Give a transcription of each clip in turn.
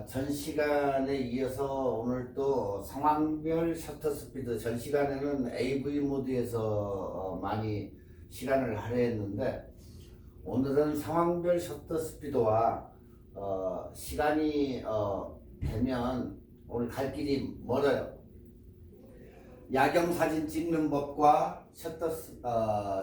전 시간에 이어서 오늘 또 상황별 셔터 스피드, 전 시간에는 AV 모드에서 많이 시간을 할애했는데, 오늘은 상황별 셔터 스피드와 시간이 되면 오늘 갈 길이 멀어요. 야경 사진 찍는 법과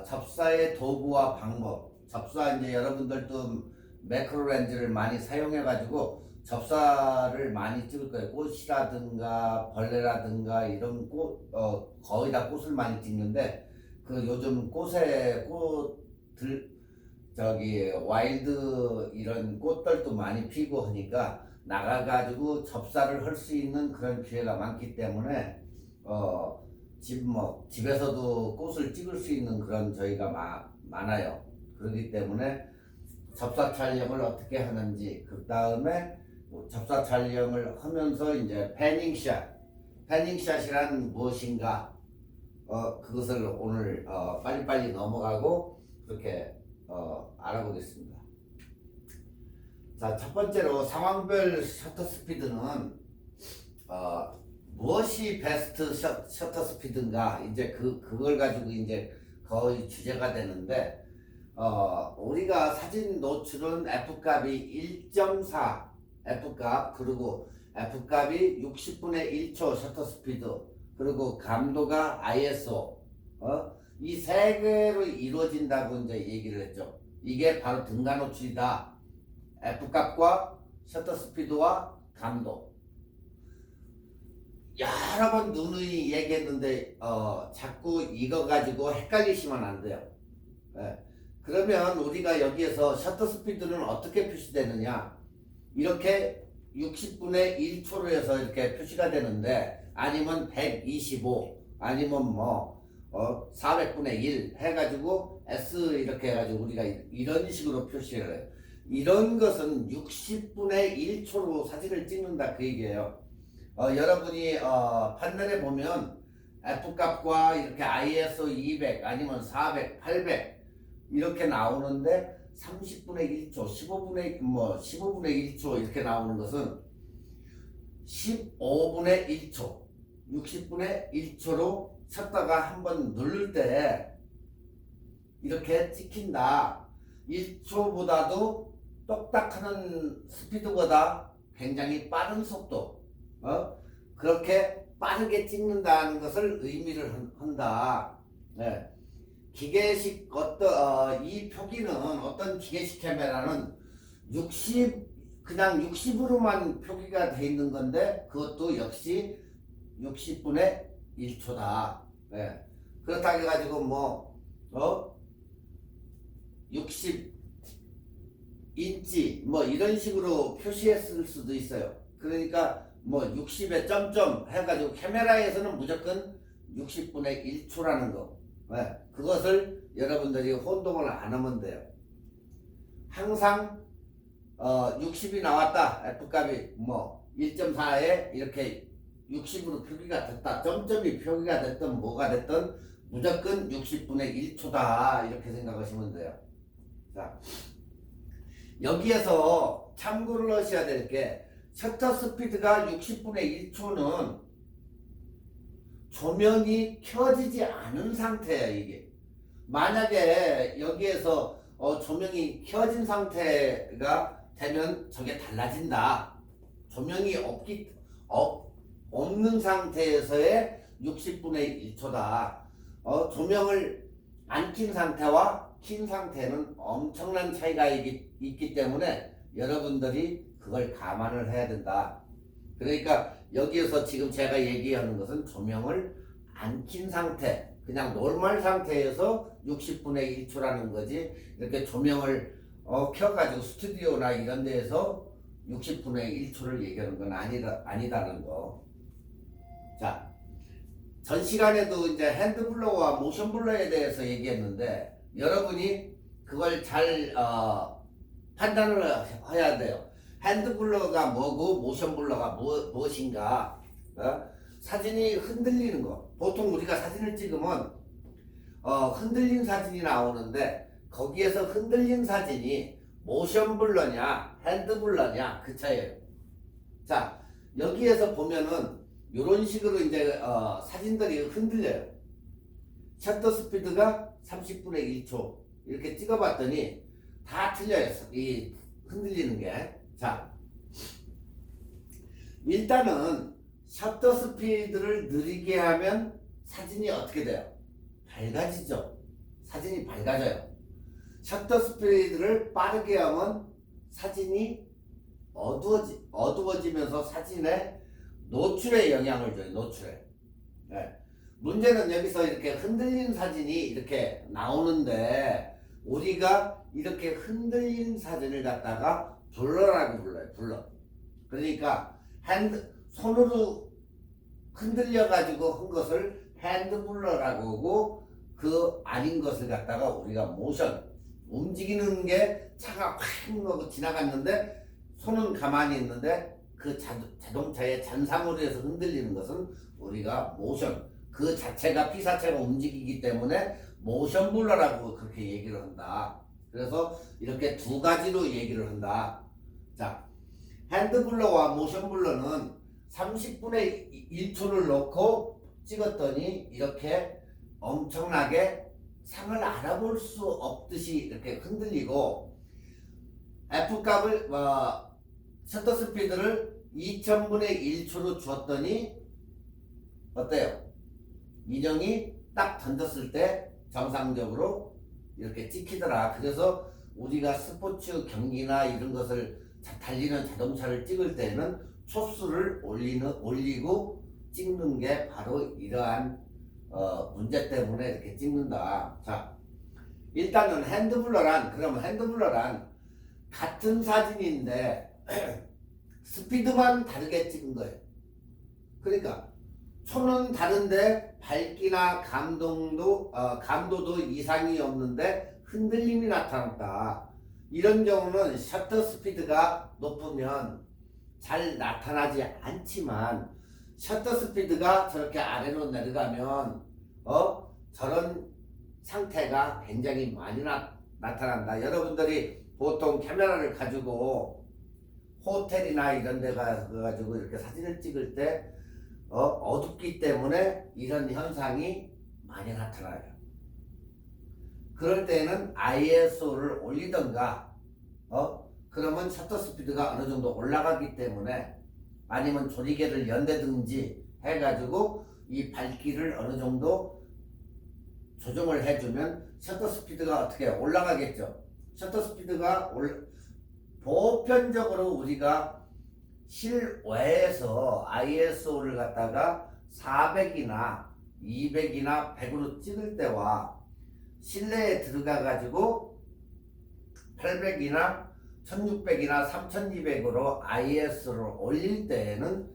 접사의 도구와 방법. 접사, 이제 여러분들도 매크로 렌즈를 많이 사용해 가지고 접사를 많이 찍을 거예요. 꽃이라든가 벌레라든가 이런 거의 다 꽃을 많이 찍는데, 그 요즘 꽃들, 와일드 이런 꽃들도 많이 피고 하니까 나가가지고 접사를 할 수 있는 그런 기회가 많기 때문에 집에서도 꽃을 찍을 수 있는 그런 저희가 많아요. 그렇기 때문에 접사 촬영을 어떻게 하는지, 그 다음에 접사 촬영을 하면서 이제 패닝샷이란 무엇인가, 그것을 오늘 빨리빨리 넘어가고 그렇게 알아보겠습니다. 자, 첫 번째로 상황별 셔터 스피드는 무엇이 베스트 셔터 스피드인가, 이제 그걸 가지고 이제 거의 주제가 되는데, 우리가 사진 노출은 F값이 1.4 F값, 그리고 F값이 60분의 1초 셔터 스피드, 그리고 감도가 ISO, 이 세 개로 이루어진다고 이제 얘기를 했죠. 이게 바로 등가 노출이다. F값과 셔터 스피드와 감도. 여러 번 누누이 얘기했는데 자꾸 이거 가지고 헷갈리시면 안 돼요. 네. 그러면 우리가 여기에서 셔터 스피드는 어떻게 표시되느냐, 이렇게 60분의 1초로 해서 이렇게 표시가 되는데, 아니면 125, 아니면 400분의 1 해가지고 S 이렇게 해가지고 우리가 이런 식으로 표시를 해요. 이런 것은 60분의 1초로 사진을 찍는다, 그 얘기예요. 여러분이 판넬에 보면 F값과 이렇게 ISO 200 아니면 400, 800 이렇게 나오는데, 30분의 1초, 15분의 1초 이렇게 나오는 것은 15분의 1초, 60분의 1초로 쳤다가 한번 누를 때 이렇게 찍힌다. 1초보다도 똑딱하는 스피드보다 굉장히 빠른 속도, 그렇게 빠르게 찍는다는 것을 의미를 한다. 네. 기계식 이 표기는, 어떤 기계식 카메라는 그냥 60으로만 표기가 돼 있는 건데, 그것도 역시 60분의 1초다. 네. 그렇다 해가지고 60인치 이런 식으로 표시했을 수도 있어요. 그러니까 60에 점점 해가지고 카메라에서는 무조건 60분의 1초라는 거. 네. 그것을 여러분들이 혼동을 안 하면 돼요. 항상 60이 나왔다, F값이 1.4에 이렇게 60으로 표기가 됐다, 점점이 표기가 됐든 뭐가 됐든 무조건 60분의 1초다, 이렇게 생각하시면 돼요. 자, 여기에서 참고를 하셔야 될 게, 셔터 스피드가 60분의 1초는 조명이 켜지지 않은 상태예요. 이게 만약에 여기에서 조명이 켜진 상태가 되면 저게 달라진다. 조명이 없는 상태에서의 60분의 1초다. 조명을 안 킨 상태와 킨 상태는 엄청난 차이가 있기 때문에 여러분들이 그걸 감안을 해야 된다. 그러니까 여기에서 지금 제가 얘기하는 것은 조명을 안 킨 상태, 그냥 노멀 상태에서 60분의 1초라는 거지, 이렇게 조명을 켜가지고 스튜디오나 이런 데에서 60분의 1초를 얘기하는 건 아니다는 거. 자, 전 시간에도 이제 핸드블러와 모션블러에 대해서 얘기했는데, 여러분이 그걸 잘 판단을 해야 돼요. 핸드블러가 뭐고 모션블러가 무엇인가. 사진이 흔들리는 거, 보통 우리가 사진을 찍으면 흔들린 사진이 나오는데, 거기에서 흔들린 사진이 모션블러냐 핸드블러냐 그 차이예요. 자, 여기에서 보면은 이런 식으로 이제 사진들이 흔들려요. 셔터 스피드가 30분의 1초 이렇게 찍어봤더니 다 틀려요. 이 흔들리는 게. 자, 일단은 셔터 스피드를 느리게 하면 사진이 어떻게 돼요? 밝아지죠. 사진이 밝아져요. 셔터 스피드를 빠르게 하면 사진이 어두워지면서 사진에 노출에 영향을 줘요. 노출에. 네. 문제는 여기서 이렇게 흔들린 사진이 이렇게 나오는데 우리가 이렇게 흔들린 사진을 갖다가 블러라고 불러요. 블러. 그러니까 손으로 흔들려 가지고 한 것을 핸드 블러라고 하고 그 아닌 것을 갖다가 우리가 모션 움직이는 게 차가 확 하고 지나갔는데 손은 가만히 있는데 그 자동차의 잔상으로 해서 흔들리는 것은 우리가 모션 그 자체가 피사체가 움직이기 때문에 모션 블러라고 그렇게 얘기를 한다. 그래서 이렇게 두 가지로 얘기를 한다. 자, 핸드 블러와 모션 블러는 30분의 1초를 놓고 찍었더니 이렇게 엄청나게 상을 알아볼 수 없듯이 이렇게 흔들리고 F값을 셔터 스피드를 2000분의 1초로 주었더니 어때요? 인형이 딱 던졌을 때 정상적으로 이렇게 찍히더라. 그래서 우리가 스포츠 경기나 이런 것을 달리는 자동차를 찍을 때는 초수를 올리고 찍는 게 바로 이러한 문제 때문에 이렇게 찍는다. 자, 일단은 그러면 핸드블러란 같은 사진인데 스피드만 다르게 찍은 거예요. 그러니까 손은 다른데 밝기나 감도도 이상이 없는데 흔들림이 나타났다. 이런 경우는 셔터 스피드가 높으면 잘 나타나지 않지만 셔터 스피드가 저렇게 아래로 내려가면 저런 상태가 굉장히 많이 나타난다. 여러분들이 보통 카메라를 가지고 호텔이나 이런 데 가가지고 이렇게 사진을 찍을 때 어둡기 때문에 이런 현상이 많이 나타나요. 그럴 때는 ISO를 올리던가 그러면 셔터 스피드가 어느 정도 올라가기 때문에 아니면 조리개를 연대든지 해가지고 이 밝기를 어느 정도 조정을 해주면 셔터 스피드가 어떻게 올라가겠죠. 셔터 스피드가 보편적으로 우리가 실외에서 ISO를 갖다가 400이나 200이나 100으로 찍을 때와 실내에 들어가 가지고 800이나 1600이나 3200으로 ISO를 올릴 때에는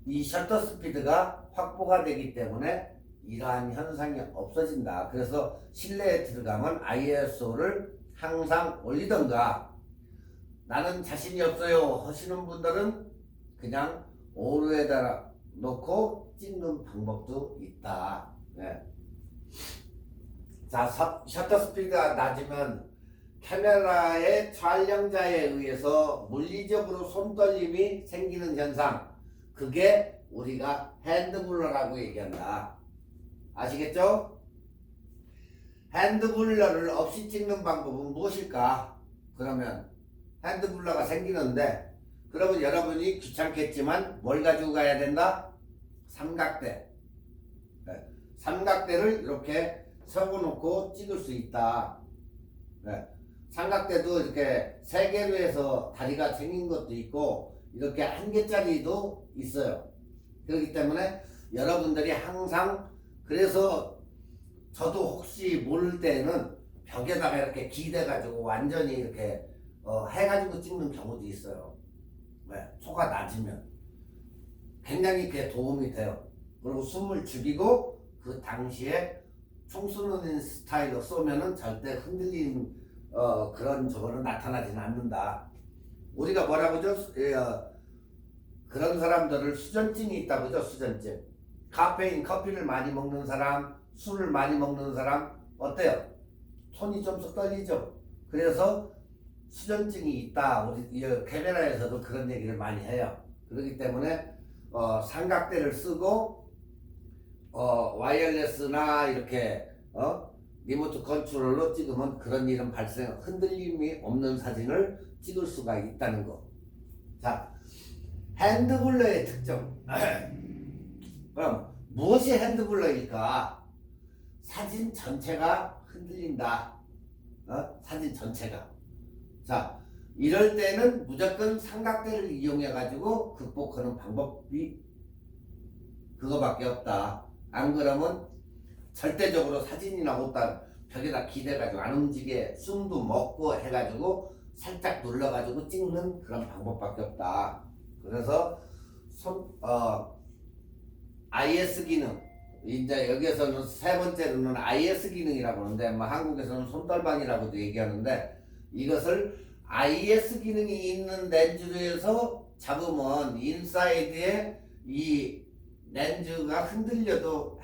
이 셔터 스피드가 확보가 되기 때문에 이러한 현상이 없어진다. 그래서 실내에 들어가면 ISO를 항상 올리던가 나는 자신이 없어요 하시는 분들은 그냥 오류에다 놓고 찍는 방법도 있다. 네. 자, 셔터 스피드가 낮으면 카메라의 촬영자에 의해서 물리적으로 손떨림이 생기는 현상, 그게 우리가 핸드블러라고 얘기한다. 아시겠죠? 핸드블러를 없이 찍는 방법은 무엇일까? 그러면 핸드블러가 생기는데 그러면 여러분이 귀찮겠지만 뭘 가지고 가야 된다? 삼각대. 네. 삼각대를 이렇게 세워놓고 찍을 수 있다. 네. 삼각대도 이렇게 3개로 해서 다리가 생긴 것도 있고 이렇게 1개짜리도 있어요. 그렇기 때문에 여러분들이 항상, 그래서 저도 혹시 모를 때는 벽에다가 이렇게 기대 가지고 완전히 이렇게 해가지고 찍는 경우도 있어요. 왜? 소가 낮으면 굉장히 그게 도움이 돼요. 그리고 숨을 죽이고 그 당시에 총 쏘는 스타일로 쏘면은 절대 흔들림 그런 저거는 나타나지는 않는다. 우리가 뭐라고 하죠? 그런 사람들을 수전증이 있다고 하죠. 수전증. 카페인, 커피를 많이 먹는 사람, 술을 많이 먹는 사람 어때요? 손이 좀 썩 떨리죠. 그래서 수전증이 있다. 우리 이 카메라에서도 그런 얘기를 많이 해요. 그렇기 때문에 삼각대를 쓰고 와이어레스나 이렇게 리모트 컨트롤로 찍으면 그런 일은 흔들림이 없는 사진을 찍을 수가 있다는 거. 자, 핸드블러의 특징. 그럼 무엇이 핸드블러일까? 사진 전체가 흔들린다. 사진 전체가. 자, 이럴 때는 무조건 삼각대를 이용해 가지고 극복하는 방법이 그거밖에 없다. 안 그러면 절대적으로 사진이나 옷다 벽에다 기대가지고 안 움직여 숨도 먹고 해가지고 살짝 눌러가지고 찍는 그런 방법밖에 없다. 그래서 IS 기능, 이제 여기에서는 세 번째로는 IS 기능이라고 하는데 뭐 한국에서는 손떨방이라고도 얘기하는데, 이것을 IS 기능이 있는 렌즈에서 잡으면 인사이드에 이 렌즈가 흔들려도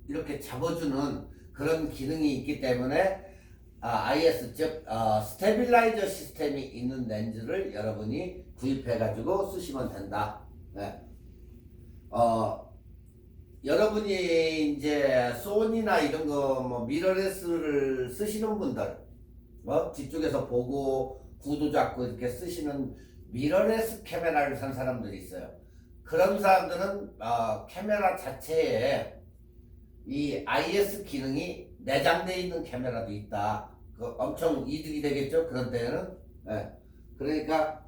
이렇게 잡아주는 그런 기능이 있기 때문에 IS 즉 스테빌라이저 시스템이 있는 렌즈를 여러분이 구입해 가지고 쓰시면 된다. 네. 여러분이 이제 소니나 이런 거 뭐 미러레스를 쓰시는 분들, 뒤쪽에서 보고 구도 잡고 이렇게 쓰시는 미러레스 카메라를 산 사람들이 있어요. 그런 사람들은 카메라 자체에 이 IS 기능이 내장되어 있는 카메라도 있다. 그 엄청 이득이 되겠죠. 그런 때는. 네. 그러니까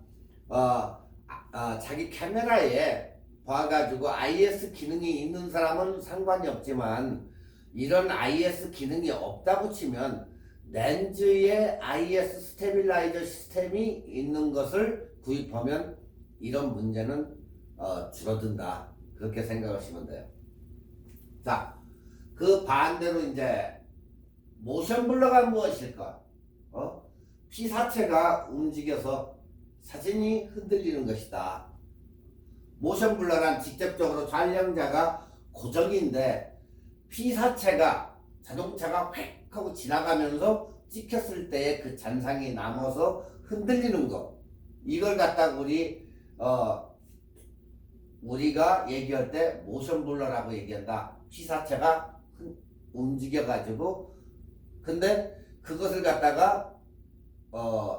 자기 카메라에 봐가지고 IS 기능이 있는 사람은 상관이 없지만, 이런 IS 기능이 없다고 치면 렌즈에 IS 스테빌라이저 시스템이 있는 것을 구입하면 이런 문제는 줄어든다. 그렇게 생각하시면 돼요. 자, 그 반대로 이제 모션 블러가 무엇일까? 피사체가 움직여서 사진이 흔들리는 것이다. 모션 블러란 직접적으로 촬영자가 고정인데, 피사체가 자동차가 획 하고 지나가면서 찍혔을 때의 그 잔상이 남아서 흔들리는 거, 이걸 갖다가 우리가 얘기할 때 모션 블러라고 얘기한다. 피사체가 움직여 가지고, 근데 그것을 갖다가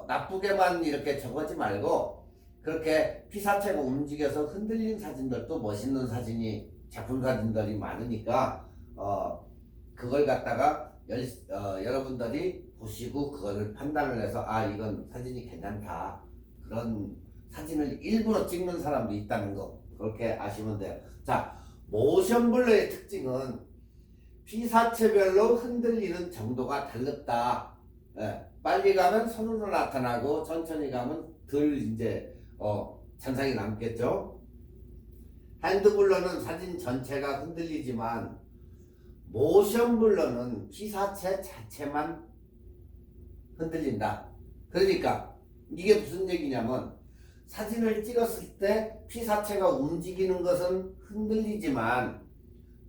나쁘게만 이렇게 적하지 말고, 그렇게 피사체가 움직여서 흔들린 사진들도 멋있는 사진이, 작품 사진들이 많으니까 그걸 갖다가 여러분들이 보시고 그거를 판단을 해서 이건 사진이 괜찮다, 그런 사진을 일부러 찍는 사람도 있다는 거, 그렇게 아시면 돼요. 자, 모션 블러의 특징은 피사체별로 흔들리는 정도가 다르다. 빨리 가면 손으로 나타나고 천천히 가면 덜 이제 잔상이 남겠죠. 핸드블러는 사진 전체가 흔들리지만 모션 블러는 피사체 자체만 흔들린다. 그러니까 이게 무슨 얘기냐면, 사진을 찍었을 때 피사체가 움직이는 것은 흔들리지만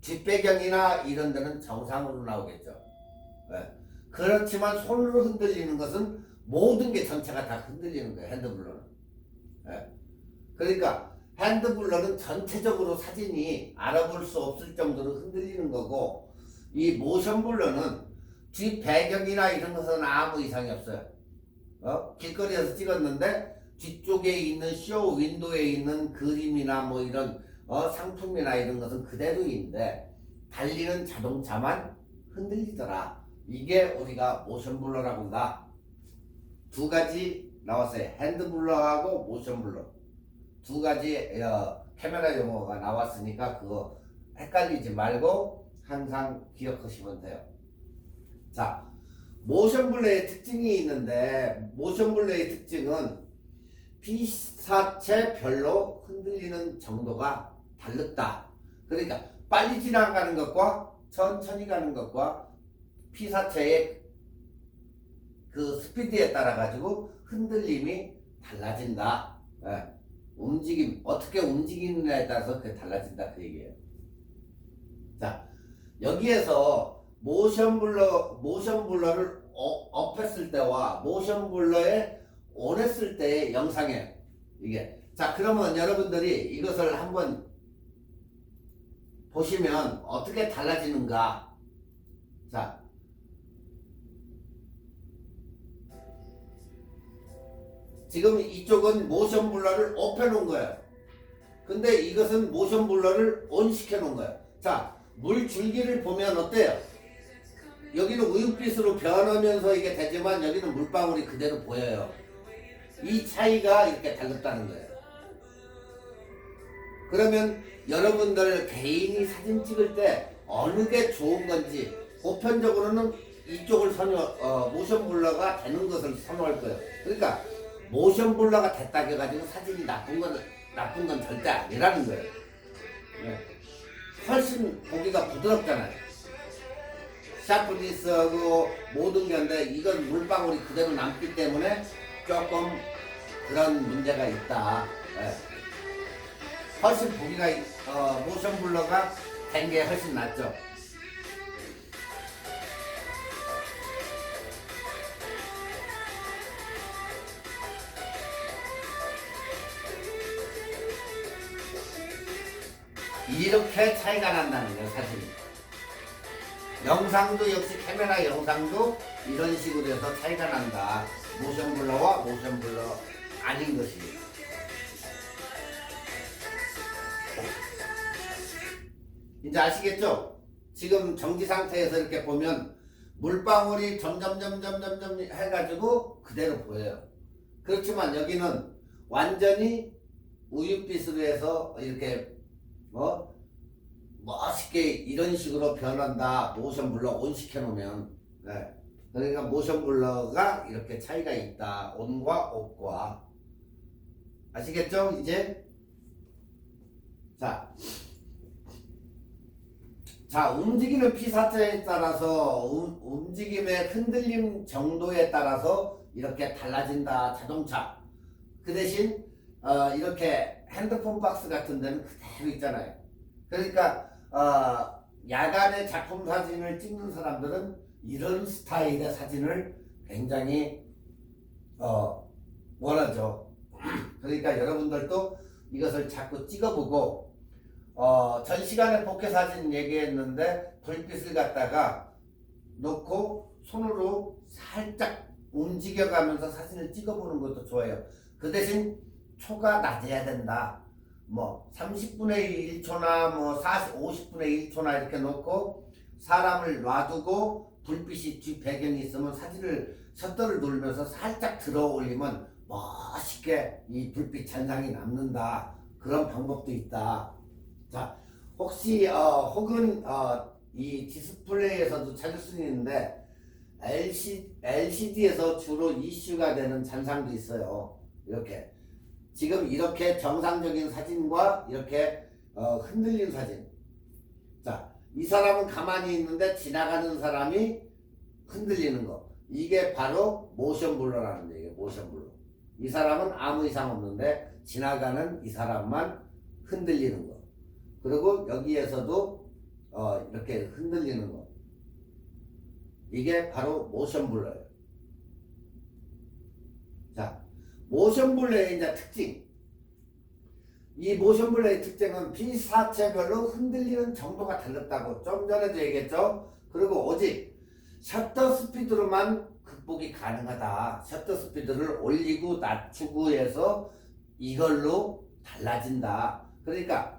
뒷배경이나 이런 데는 정상으로 나오겠죠. 그렇지만 손으로 흔들리는 것은 모든 게 전체가 다 흔들리는 거예요, 핸드블러는. 그러니까 핸드블러는 전체적으로 사진이 알아볼 수 없을 정도로 흔들리는 거고, 이 모션 블러는 뒷배경이나 이런 것은 아무 이상이 없어요. 길거리에서 찍었는데 뒤쪽에 있는 쇼 윈도에 있는 그림이나 뭐 이런 상품이나 이런 것은 그대로인데 달리는 자동차만 흔들리더라. 이게 우리가 모션 블러라고 한다. 두 가지 나왔어요. 핸드 블러하고 모션 블러. 두 가지 카메라 용어가 나왔으니까 그거 헷갈리지 말고 항상 기억하시면 돼요. 자, 모션 블러의 특징이 있는데, 모션 블러의 특징은 피사체별로 흔들리는 정도가 다르다. 그러니까 빨리 지나가는 것과 천천히 가는 것과 피사체의 그 스피드에 따라 가지고 흔들림이 달라진다. 움직임, 어떻게 움직이느냐에 따라서 그게 달라진다, 그 얘기예요. 자, 여기에서 모션 블러를 업 했을 때와 모션 블러에 온 했을 때의 영상이에요. 이게. 자, 그러면 여러분들이 이것을 한번 보시면 어떻게 달라지는가. 자, 지금 이쪽은 모션 블러를 업 해놓은 거예요. 근데 이것은 모션 블러를 온 시켜놓은 거예요. 자, 물 줄기를 보면 어때요? 여기는 우윳빛으로 변하면서 이게 되지만 여기는 물방울이 그대로 보여요. 이 차이가 이렇게 달랐다는 거예요. 그러면 여러분들 개인이 사진 찍을 때 어느 게 좋은 건지 보편적으로는 이쪽을 모션 블러가 되는 것을 선호할 거예요. 그러니까 모션 블러가 됐다 해가지고 사진이 나쁜 건 절대 아니라는 거예요. 네. 훨씬 보기가 부드럽잖아요. 샤프니스하고 모든 건데 이건 물방울이 그대로 남기 때문에 조금 그런 문제가 있다. 네. 훨씬 보기가 모션 블러가 된 게 훨씬 낫죠. 이렇게 차이가 난다는 거예요, 사진이. 영상도 역시 카메라 영상도 이런 식으로 해서 차이가 난다. 모션 블러와 모션 블러 아닌 것이. 이제 아시겠죠? 지금 정지 상태에서 이렇게 보면 물방울이 점점 해가지고 그대로 보여요. 그렇지만 여기는 완전히 우윳빛으로 해서 이렇게 멋있게 이런 식으로 변한다. 모션 블러 온 시켜놓으면. 네. 그러니까 모션 블러가 이렇게 차이가 있다. 온과 옵과. 아시겠죠? 이제 자, 움직이는 피사체에 따라서 움직임의 흔들림 정도에 따라서 이렇게 달라진다. 자동차. 그 대신 이렇게 핸드폰 박스 같은 데는 그대로 있잖아요. 그러니까 야간에 작품 사진을 찍는 사람들은 이런 스타일의 사진을 굉장히 원하죠. 그러니까 여러분들도 이것을 자꾸 찍어보고 전 시간에 복회 사진 얘기했는데 불빛을 갖다가 놓고 손으로 살짝 움직여가면서 사진을 찍어보는 것도 좋아요. 그 대신 초가 낮아야 된다. 뭐 30분의 1초나 뭐 50분의 1초나 이렇게 놓고 사람을 놔두고 불빛이 뒤 배경이 있으면 사진을 셔터를 누르면서 살짝 들어 올리면 멋있게 이 불빛 잔상이 남는다. 그런 방법도 있다. 자, 혹시 혹은 이 디스플레이에서도 찾을 수 있는데 LCD에서 주로 이슈가 되는 잔상도 있어요. 이렇게 지금 이렇게 정상적인 사진과 이렇게 흔들린 사진. 자, 이 사람은 가만히 있는데 지나가는 사람이 흔들리는 거. 이게 바로 모션 블러라는 얘기예요. 모션 블러. 이 사람은 아무 이상 없는데 지나가는 이 사람만 흔들리는 거. 그리고 여기에서도 이렇게 흔들리는 거. 이게 바로 모션 블러예요. 자, 모션 블러의 이제 특징. 이 모션 블러의 특징은 피사체별로 흔들리는 정도가 달랐다고 좀 전에도 얘기했죠. 그리고 오직 셔터 스피드로만 극복이 가능하다. 셔터 스피드를 올리고 낮추고 해서 이걸로 달라진다. 그러니까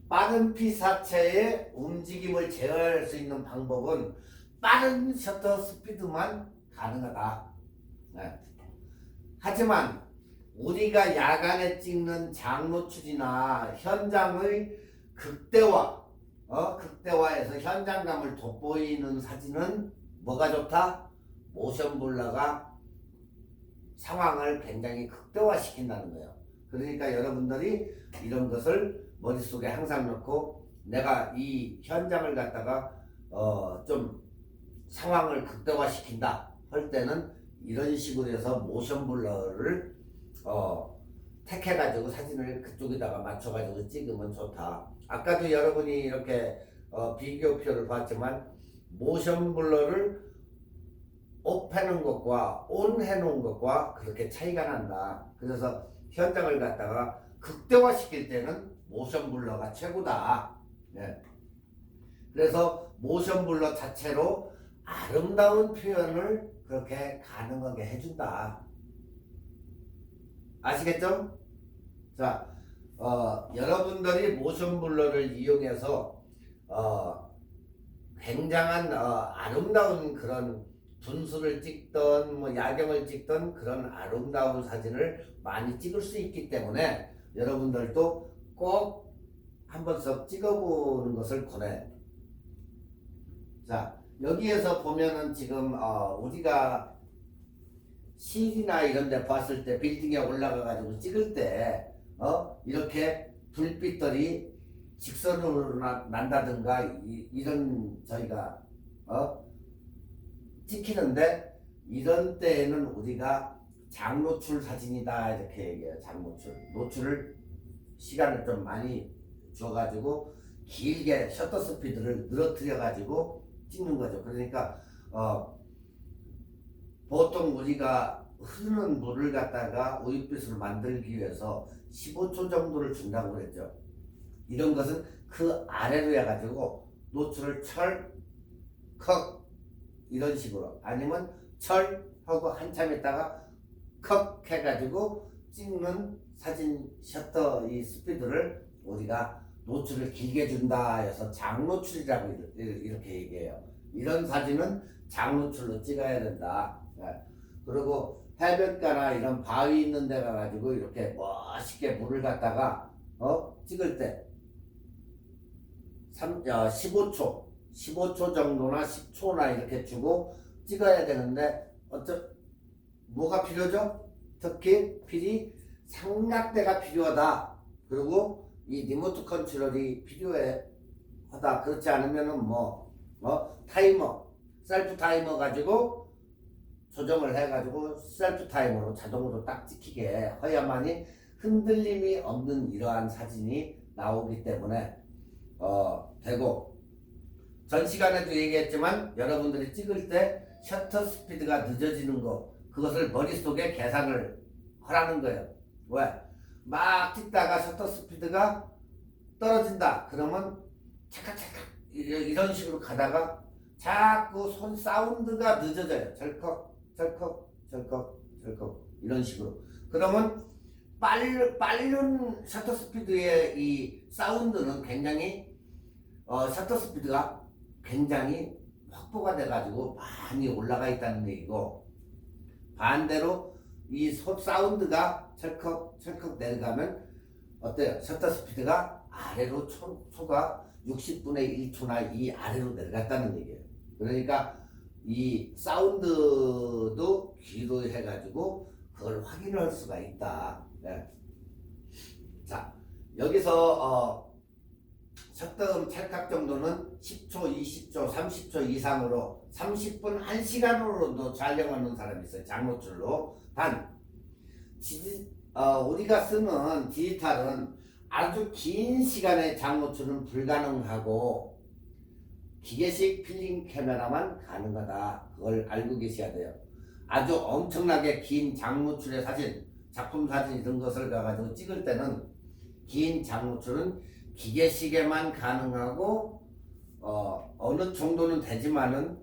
빠른 피사체의 움직임을 제어할 수 있는 방법은 빠른 셔터 스피드만 가능하다. 네. 하지만 우리가 야간에 찍는 장노출이나 현장의 극대화해서 현장감을 돋보이는 사진은 뭐가 좋다? 모션 블러가 상황을 굉장히 극대화시킨다는 거예요. 그러니까 여러분들이 이런 것을 머릿속에 항상 넣고 내가 이 현장을 갖다가 좀 상황을 극대화시킨다 할 때는 이런 식으로 해서 모션 블러를 택해가지고 사진을 그쪽에다가 맞춰가지고 찍으면 좋다. 아까도 여러분이 이렇게 비교표를 봤지만 모션 블러를 오프 해놓은 것과 온 해놓은 것과 그렇게 차이가 난다. 그래서 현장을 갖다가 극대화시킬 때는 모션 블러가 최고다. 네. 그래서 모션 블러 자체로 아름다운 표현을 그렇게 가능하게 해준다. 아시겠죠? 자, 여러분들이 모션 블러를 이용해서 굉장한 아름다운 그런 분수를 찍던 뭐 야경을 찍던 그런 아름다운 사진을 많이 찍을 수 있기 때문에 여러분들도 꼭 한 번씩 찍어보는 것을 권해요. 자, 여기에서 보면은 지금 우리가 실이나 이런 데 봤을 때 빌딩에 올라가 가지고 찍을 때 이렇게 불빛들이 직선으로 난다든가 이런 저희가 찍히는데 이런 때에는 우리가 장노출 사진이다 이렇게 얘기해요. 장노출. 노출을 시간을 좀 많이 줘가지고 길게 셔터 스피드를 늘어뜨려 가지고 찍는 거죠. 그러니까 보통 우리가 흐르는 물을 갖다가 우윳빛으로 만들기 위해서 15초 정도를 준다고 그랬죠. 이런 것은 그 아래로 해가지고 노출을 컷 이런 식으로 아니면 하고 한참 있다가 컷 해가지고 찍는 사진 셔터 이 스피드를 우리가 노출을 길게 준다 해서 장노출이라고 이렇게 얘기해요. 이런 사진은 장노출로 찍어야 된다. 그리고 해변가나 이런 바위 있는 데 가가지고 이렇게 멋있게 물을 갖다가 찍을 때 15초 정도나 10초나 이렇게 주고 찍어야 되는데 뭐가 필요죠? 특히 필히 삼각대가 필요하다. 그리고 이 리모트 컨트롤이 필요하다. 그렇지 않으면은 타이머, 셀프 타이머 가지고 조정을 해가지고 셀프 타이머로 자동으로 딱 찍히게 해야만이 흔들림이 없는 이러한 사진이 나오기 때문에 되고, 전 시간에도 얘기했지만 여러분들이 찍을 때 셔터 스피드가 늦어지는 거, 그것을 머릿속에 계산을 하라는 거예요. 왜? 막 찍다가 셔터 스피드가 떨어진다. 그러면 차카차카 이런 식으로 가다가 자꾸 손 사운드가 늦어져요. 절컥 이런 식으로. 그러면 빠른 셔터 스피드의 이 사운드는 굉장히 셔터 스피드가 굉장히 확보가 돼가지고 많이 올라가 있다는 얘기고, 반대로 이 사운드가 철컥 내려가면 어때요? 셔터 스피드가 아래로 초가 60분의 1초나 이 아래로 내려갔다는 얘기예요. 그러니까 이 사운드도 귀로 해가지고 그걸 확인할 수가 있다. 네. 자, 여기서 셔터 찰칵 정도는 10초, 20초, 30초 이상으로 30분, 1시간으로도 촬영하는 사람이 있어요. 장노출로. 단 우리가 쓰는 디지털은 아주 긴 시간의 장노출은 불가능하고 기계식 필름 카메라만 가능하다. 그걸 알고 계셔야 돼요. 아주 엄청나게 긴 장노출의 사진, 작품 사진 이런 것을 가지고 찍을 때는 긴 장노출은 기계식에만 가능하고 어느 정도는 되지만은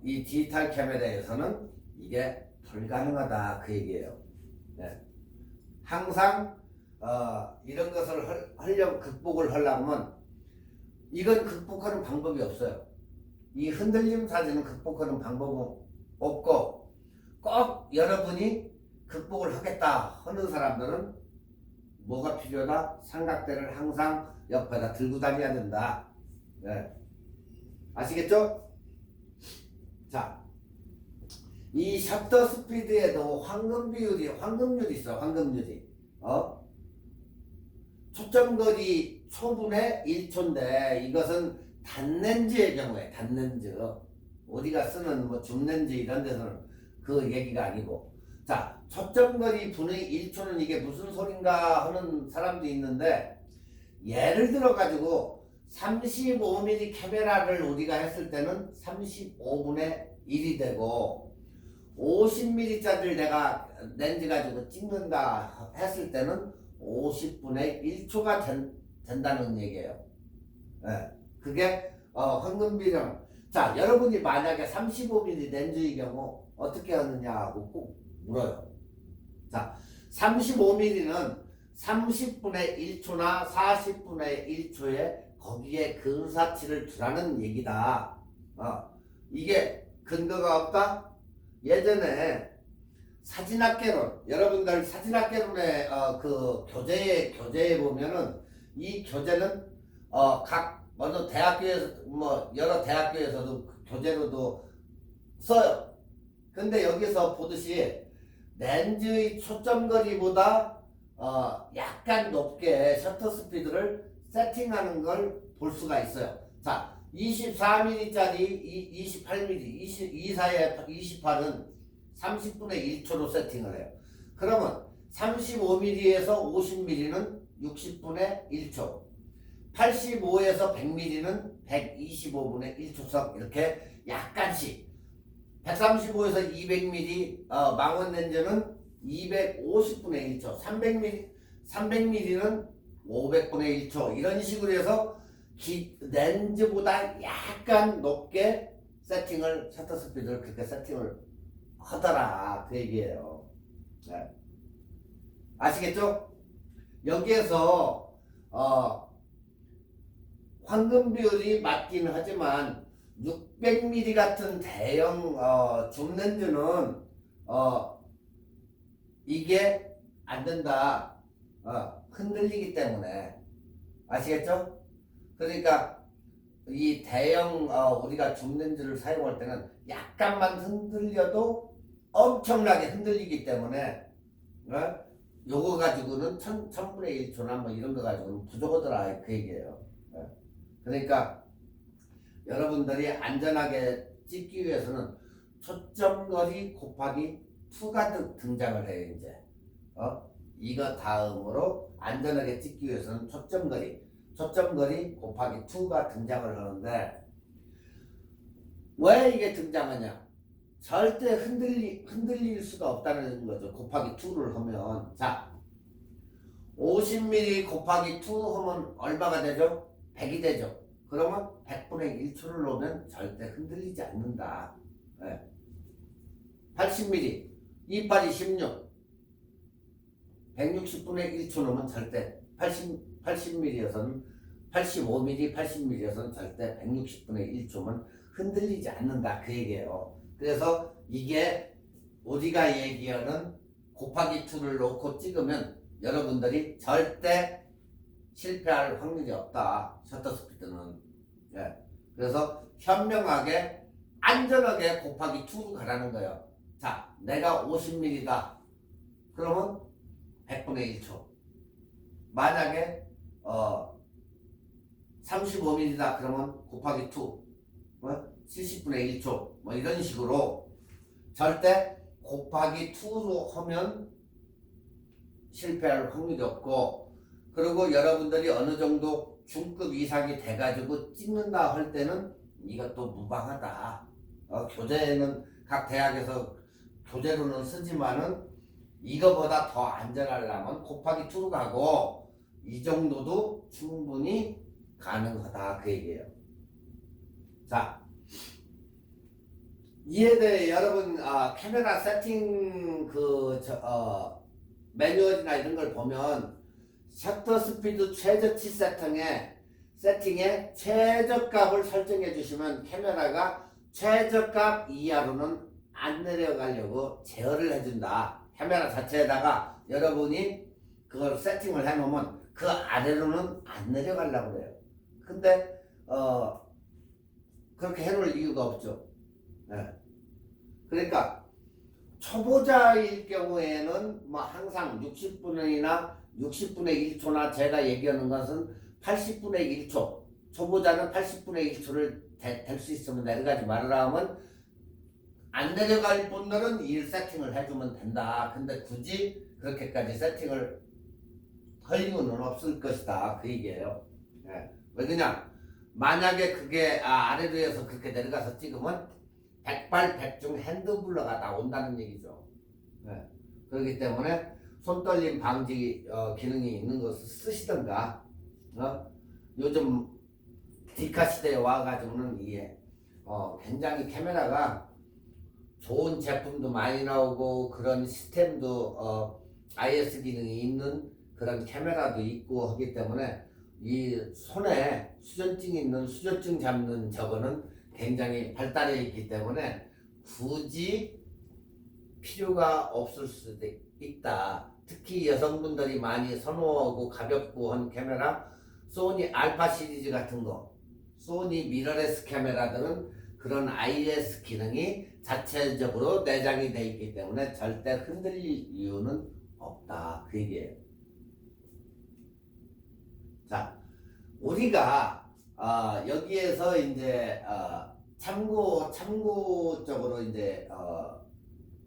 이 디지털 카메라에서는 이게 불가능하다 그 얘기예요. 네. 항상 이런 것을 극복을 하려면 이건 극복하는 방법이 없어요. 이 흔들림 사진은 극복하는 방법은 없고, 꼭 여러분이 극복을 하겠다 하는 사람들은 뭐가 필요하다? 삼각대를 항상 옆에다 들고 다녀야 된다. 네. 아시겠죠? 자, 이 셔터 스피드에도 황금률이 있어. 황금률이. 초점거리 초분의 1초인데 이것은 단렌즈의 경우에 단렌즈, 우리가 쓰는 뭐 줌렌즈 이런 데서는 그 얘기가 아니고, 자, 초점거리 분의 1초는 이게 무슨 소린가 하는 사람도 있는데, 예를 들어 가지고 35mm 카메라를 우리가 했을 때는 35분의 1이 되고 50mm짜리를 내가 렌즈 가지고 찍는다 했을 때는 50분의 1초가 된다는 얘기예요. 예. 그게 황금비령. 자, 여러분이 만약에 35mm 렌즈의 경우 어떻게 하느냐고 꼭 물어요. 자, 35mm는 30분의 1초나 40분의 1초에 거기에 근사치를 두라는 얘기다. 이게 근거가 없다? 예전에 사진학개론, 여러분들 사진학개론의 그 교재에 보면은 이 교재는 각 먼저 대학교에서 뭐 여러 대학교에서도 교재로도 써요. 근데 여기서 보듯이 렌즈의 초점거리보다 약간 높게 셔터 스피드를 세팅하는 걸 볼 수가 있어요. 자, 24mm짜리 28mm, 24에 28은 30분의 1초로 세팅을 해요. 그러면 35mm에서 50mm는 60분의 1초, 85에서 100mm는 125분의 1초석 이렇게 약간씩 135에서 200mm 망원 렌즈는 250분의 1초, 300mm는 500분의 1초 이런 식으로 해서 렌즈보다 약간 높게 세팅을 셔터 스피드를 그렇게 세팅을 하더라 그 얘기예요. 네. 아시겠죠? 여기에서 황금 비율이 맞긴 하지만 600mm 같은 대형 줌 렌즈는 이게 안 된다. 흔들리기 때문에 아시겠죠? 그러니까 이 대형 우리가 줌 렌즈를 사용할 때는 약간만 흔들려도 엄청나게 흔들리기 때문에 요거 가지고는 천분의 1초나 뭐 이런 거 가지고는 부족하더라 그 얘기예요. 그러니까 여러분들이 안전하게 찍기 위해서는 초점거리 곱하기 2가 등장을 해요. 이제 이거 다음으로 안전하게 찍기 위해서는 초점거리 곱하기 2가 등장을 하는데 왜 이게 등장하냐? 절대 흔들릴 수가 없다는 거죠. 곱하기 2를 하면. 자, 50mm 곱하기 2 하면 얼마가 되죠? 100이 되죠. 그러면 100분의 1초를 놓으면 절대 흔들리지 않는다. 80mm, 28이 16, 160분의 1초 놓으면 절대 80mm에서는 85mm, 80mm에서는 절대 160분의 1초면 흔들리지 않는다 그 얘기예요. 그래서 이게 우리가 얘기하는 곱하기 2를 놓고 찍으면 여러분들이 절대 실패할 확률이 없다. 셔터 스피드는. 그래서 현명하게 안전하게 곱하기 2로 가라는 거예요. 자, 내가 50mm다. 그러면 100분의 1초. 만약에 35mm다. 그러면 곱하기 2. 70분의 1초. 뭐 이런 식으로 절대 곱하기 2로 하면 실패할 확률이 없고, 그리고 여러분들이 어느 정도 중급 이상이 돼가지고 찍는다 할 때는 이것도 무방하다. 교재는 각 대학에서 교재로는 쓰지만은 이거보다 더 안전하려면 곱하기 2로 가고 이 정도도 충분히 가능하다 그 얘기예요. 자, 이에 대해 여러분 카메라 세팅 매뉴얼이나 이런 걸 보면 셔터 스피드 최저치 세팅에 최저값을 설정해 주시면 카메라가 최저값 이하로는 안 내려가려고 제어를 해준다. 카메라 자체에다가 여러분이 그걸 세팅을 해놓으면 그 아래로는 안 내려가려고 그래요. 근데 그렇게 해놓을 이유가 없죠. 그러니까 초보자일 경우에는 뭐 항상 60분이나 60분의 1초나 제가 얘기하는 것은 80분의 1초, 초보자는 80분의 1초를 될 수 있으면 내려가지 말으라 하면 안 내려갈 분들은 이 세팅을 해주면 된다. 근데 굳이 그렇게까지 세팅을 할 이유는 없을 것이다 그 얘기예요. 왜 그냥 만약에 그게 아래로 해서 그렇게 내려가서 찍으면 백발백중 핸드블러가 나온다는 얘기죠. 네. 그렇기 때문에 손떨림 방지 기능이 있는 것을 쓰시던가. 요즘 디카 시대에 와가지고는 이게 굉장히 카메라가 좋은 제품도 많이 나오고 그런 시스템도 IS 기능이 있는 그런 카메라도 있고 하기 때문에 이 손에 수전증 있는 수전증 잡는 저거는 굉장히 발달해 있기 때문에 굳이 필요가 없을 수도 있다. 특히 여성분들이 많이 선호하고 가볍고 한 카메라, 소니 알파 시리즈 같은 거, 소니 미러레스 카메라들은 그런 IS 기능이 자체적으로 내장이 되어 있기 때문에 절대 흔들릴 이유는 없다. 그 얘기예요. 자, 우리가 여기에서 이제 참고적으로 이제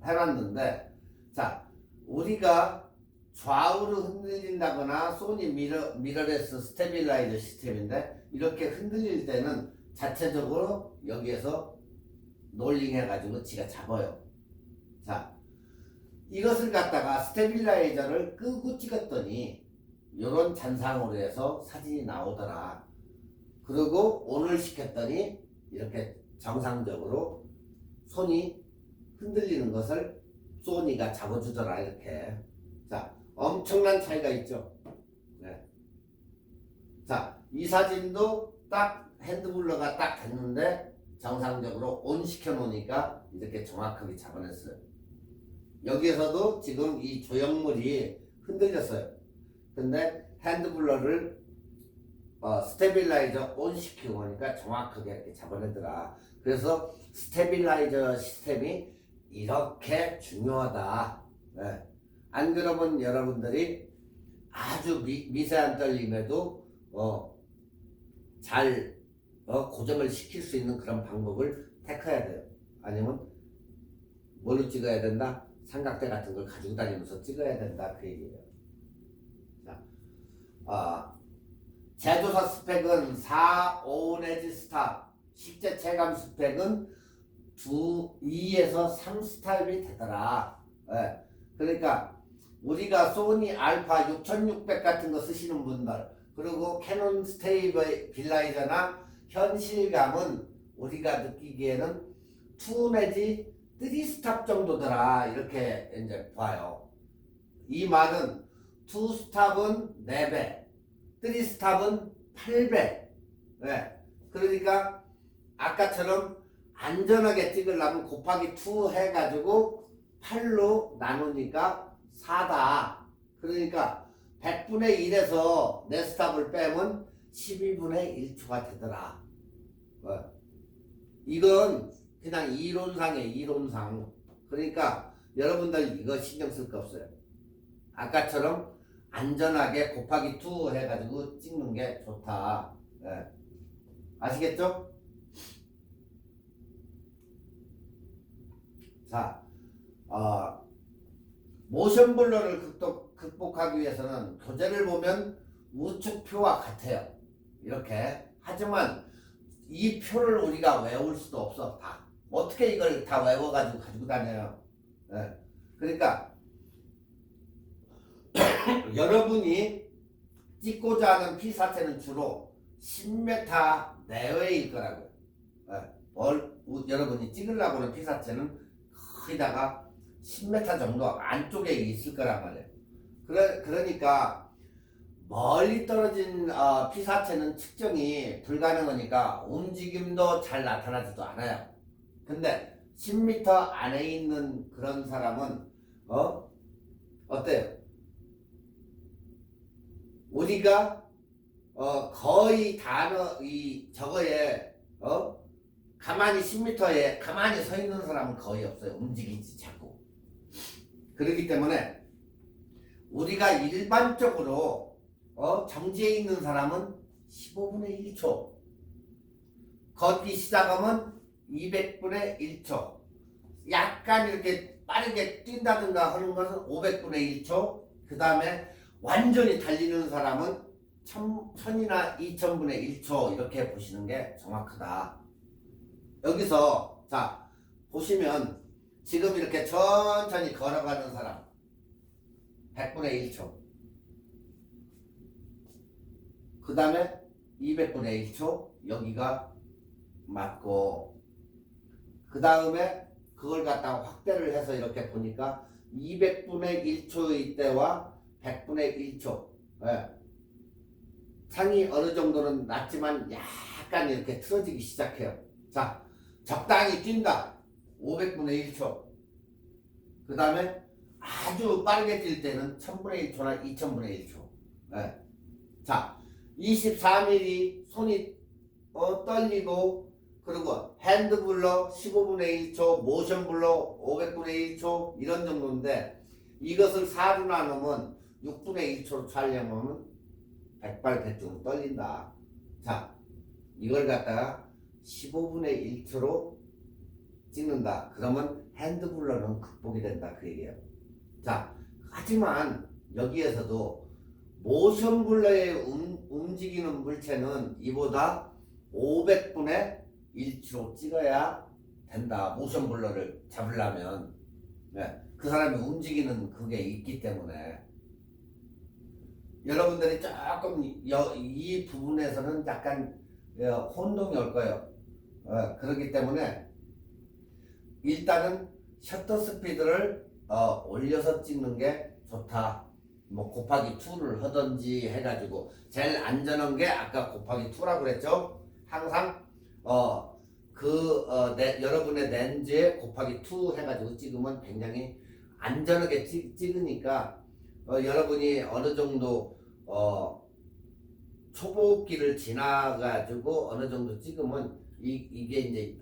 해놨는데, 자, 우리가 좌우로 흔들린다거나 소니 미러레스 스테빌라이저 시스템인데 이렇게 흔들릴 때는 자체적으로 여기에서 롤링 해가지고 지가 잡아요. 자, 이것을 갖다가 스테빌라이저를 끄고 찍었더니 이런 잔상으로 해서 사진이 나오더라. 그리고 온을 시켰더니 이렇게 정상적으로 손이 흔들리는 것을 소니가 잡아주더라. 이렇게. 자, 엄청난 차이가 있죠. 네. 자, 이 사진도 딱 핸드블러가 딱 됐는데 정상적으로 온 시켜 놓으니까 이렇게 정확하게 잡아냈어요. 여기에서도 지금 이 조형물이 흔들렸어요. 근데 핸드블러를 스테빌라이저 온 시키고 보니까 정확하게 이렇게 잡아내더라. 그래서 스테빌라이저 시스템이 이렇게 중요하다. 네. 안 그러면 여러분들이 아주 미세한 떨림에도 잘 고정을 시킬 수 있는 그런 방법을 택해야 돼요. 아니면 뭘로 찍어야 된다? 삼각대 같은 걸 가지고 다니면서 찍어야 된다. 그 얘기예요. 자, 제조사 스펙은 4, 5 내지 스탑, 실제 체감 스펙은 2에서 3 스탑이 되더라. 네. 그러니까 우리가 소니 알파 6600 같은 거 쓰시는 분들, 그리고 캐논 스테빌라이저나 현실감은 우리가 느끼기에는 2 내지 3 스탑 정도더라. 이렇게 이제 봐요. 이 말은 2 스탑은 4배, 3 스탑은 8배. 네. 그러니까 아까처럼 안전하게 찍으려면 곱하기 2 해가지고 8로 나누니까 4다. 그러니까 100분의 1에서 4스탑을 빼면 12분의 1초가 되더라. 이건 그냥 이론상이에요. 이론상. 그러니까 여러분들 이거 신경 쓸 거 없어요. 아까처럼 안전하게 곱하기 2 해가지고 찍는 게 좋다. 네. 아시겠죠? 자, 모션 블러를 극복하기 위해서는 교재를 보면 우측표와 같아요. 이렇게. 하지만 이 표를 우리가 외울 수도 없어. 다. 어떻게 이걸 다 외워가지고 가지고 다녀요. 네. 그러니까 여러분이 찍고자 하는 피사체는 주로 10m 내외일 거라고요. 네. 여러분이 찍으려고 하는 피사체는 거기다가 10m 정도 안쪽에 있을 거란 말이에요. 그러니까 멀리 떨어진 피사체는 측정이 불가능하니까 움직임도 잘 나타나지도 않아요. 근데 10m 안에 있는 그런 사람은 어때요? 우리가 거의 저거에 가만히 10m에 가만히 서 있는 사람은 거의 없어요. 움직이지 자꾸. 그렇기 때문에 우리가 일반적으로 정지해 있는 사람은 15분의 1초, 걷기 시작하면 200분의 1초, 약간 이렇게 빠르게 뛴다든가 하는 것은 500분의 1초, 그 다음에 완전히 달리는 사람은 1000이나 2000분의 1초 이렇게 보시는 게 정확하다. 여기서 자, 보시면 지금 이렇게 천천히 걸어가는 사람 100분의 1초, 그 다음에 200분의 1초 여기가 맞고, 그 다음에 그걸 갖다가 확대를 해서 이렇게 보니까 200분의 1초의 때와 100분의 1초, 예. 창이 어느 정도는 낮지만 약간 이렇게 틀어지기 시작해요. 자, 적당히 뛴다. 500분의 1초. 그 다음에 아주 빠르게 뛸 때는 1000분의 1초나 2000분의 1초. 예. 자, 23mm 손이 떨리고, 그리고 핸드블러 15분의 1초, 모션블러 500분의 1초 이런 정도인데, 이것을 4로 나누면 6분의 1초로 촬영하면 백발백중 떨린다. 자, 이걸 갖다가 15분의 1초로 찍는다. 그러면 핸드블러는 극복이 된다. 그 얘기예요. 자, 하지만 여기에서도 모션블러에 움직이는 물체는 이보다 500분의 1초 찍어야 된다. 모션블러를 잡으려면. 네, 그 사람이 움직이는 그게 있기 때문에 여러분들이 조금 이 부분에서는 약간 혼동이 올 거예요. 그렇기 때문에 일단은 셔터 스피드를 올려서 찍는 게 좋다. 뭐 곱하기 2를 하든지 해가지고 제일 안전한 게 아까 곱하기 2라고 그랬죠. 항상 여러분의 렌즈에 곱하기 2 해가지고 찍으면 굉장히 안전하게 찍으니까 여러분이 어느 정도 초보기를 지나가지고 어느 정도 찍으면 이게 이제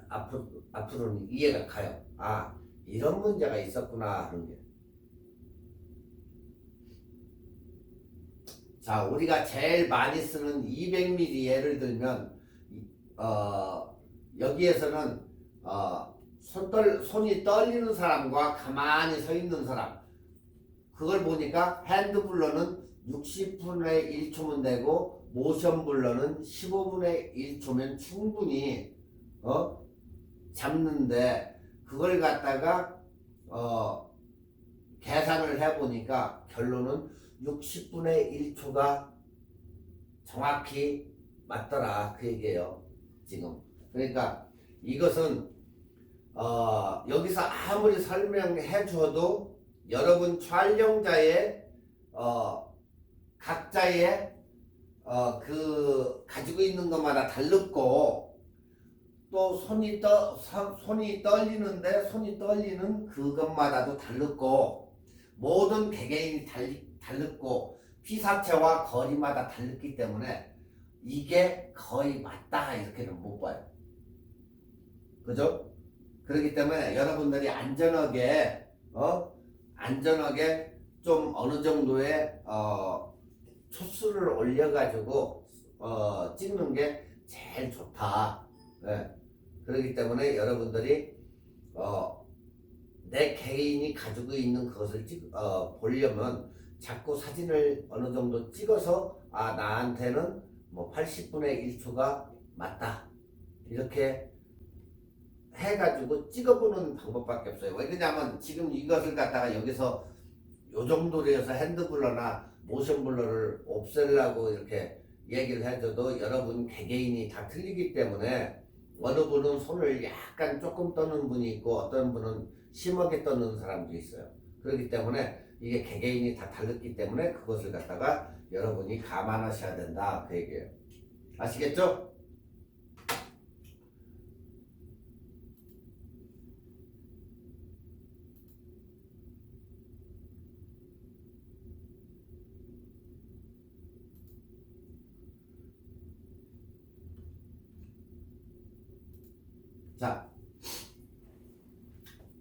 앞으로는 이해가 가요. 아, 이런 문제가 있었구나 하는 게. 자, 우리가 제일 많이 쓰는 200mm 예를 들면 여기에서는 손이 떨리는 사람과 가만히 서 있는 사람, 그걸 보니까 핸드블러는 60분의 1초면 되고 모션블러는 15분의 1초면 충분히 잡는데, 그걸 갖다가 계산을 해보니까 결론은 60분의 1초가 정확히 맞더라 그 얘기예요 지금. 그러니까 이것은 여기서 아무리 설명해 줘도 여러분 촬영자의 각자의 그 가지고 있는 것마다 다르고, 또 손이 떨리는데 손이 떨리는 그것마다도 다르고, 모든 개개인이 다르고 피사체와 거리마다 다르기 때문에 이게 거의 맞다 이렇게는 못 봐요. 그죠? 그렇기 때문에 여러분들이 안전하게 좀 어느 정도의 초수를 올려가지고 찍는 게 제일 좋다. 네. 그렇기 때문에 여러분들이 내 개인이 가지고 있는 그것을 보려면 자꾸 사진을 어느 정도 찍어서 나한테는 뭐 80분의 1초가 맞다 이렇게 해가지고 찍어보는 방법밖에 없어요. 왜냐하면 지금 이것을 갖다가 여기서 요 정도로 해서 핸드블러나 모션블러를 없애려고 이렇게 얘기를 해줘도 여러분 개개인이 다 틀리기 때문에 어느 분은 손을 약간 조금 떠는 분이 있고 어떤 분은 심하게 떠는 사람도 있어요. 그렇기 때문에 이게 개개인이 다 다르기 때문에 그것을 갖다가 여러분이 감안하셔야 된다 그 얘기예요. 아시겠죠? 자,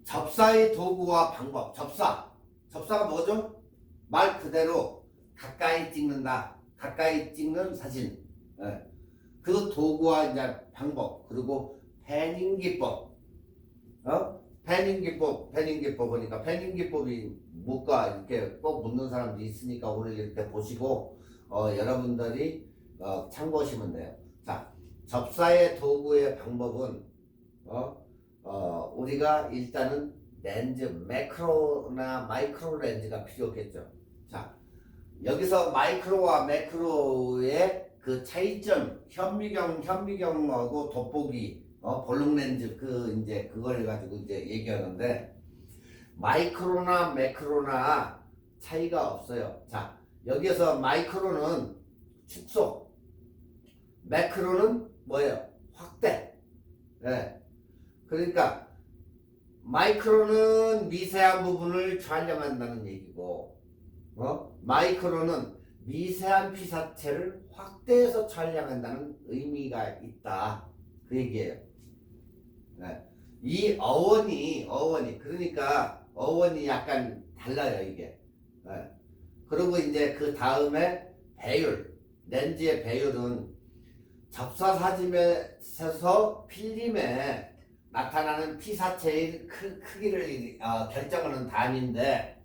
접사의 도구와 방법. 접사가 뭐죠? 말 그대로 가까이 찍는다. 가까이 찍는 사진. 예. 그 도구와 이제 방법, 그리고 패닝 기법. 패닝 기법 보니까 패닝 기법이 뭘까 이렇게 꼭 묻는 사람도 있으니까 오늘 이렇게 보시고 여러분들이 참고하시면 돼요. 자, 접사의 도구의 방법은 우리가 일단은 렌즈 매크로나 마이크로 렌즈가 필요겠죠. 자, 여기서 마이크로와 매크로의 그 차이점, 현미경하고 돋보기, 볼록 렌즈 이제 그걸 가지고 이제 얘기하는데 마이크로나 매크로나 차이가 없어요. 자, 여기에서 마이크로는 축소, 매크로는 뭐예요? 확대. 네. 그러니까 마이크로는 미세한 부분을 촬영한다는 얘기고, 마이크로는 미세한 피사체를 확대해서 촬영한다는 의미가 있다. 그 얘기예요. 네. 이 어원이 그러니까 어원이 약간 달라요, 이게. 네. 그리고 이제 그 다음에 배율, 렌즈의 배율은 접사 사진에서 필름에 나타나는 피사체의 크기를 결정하는 단위인데,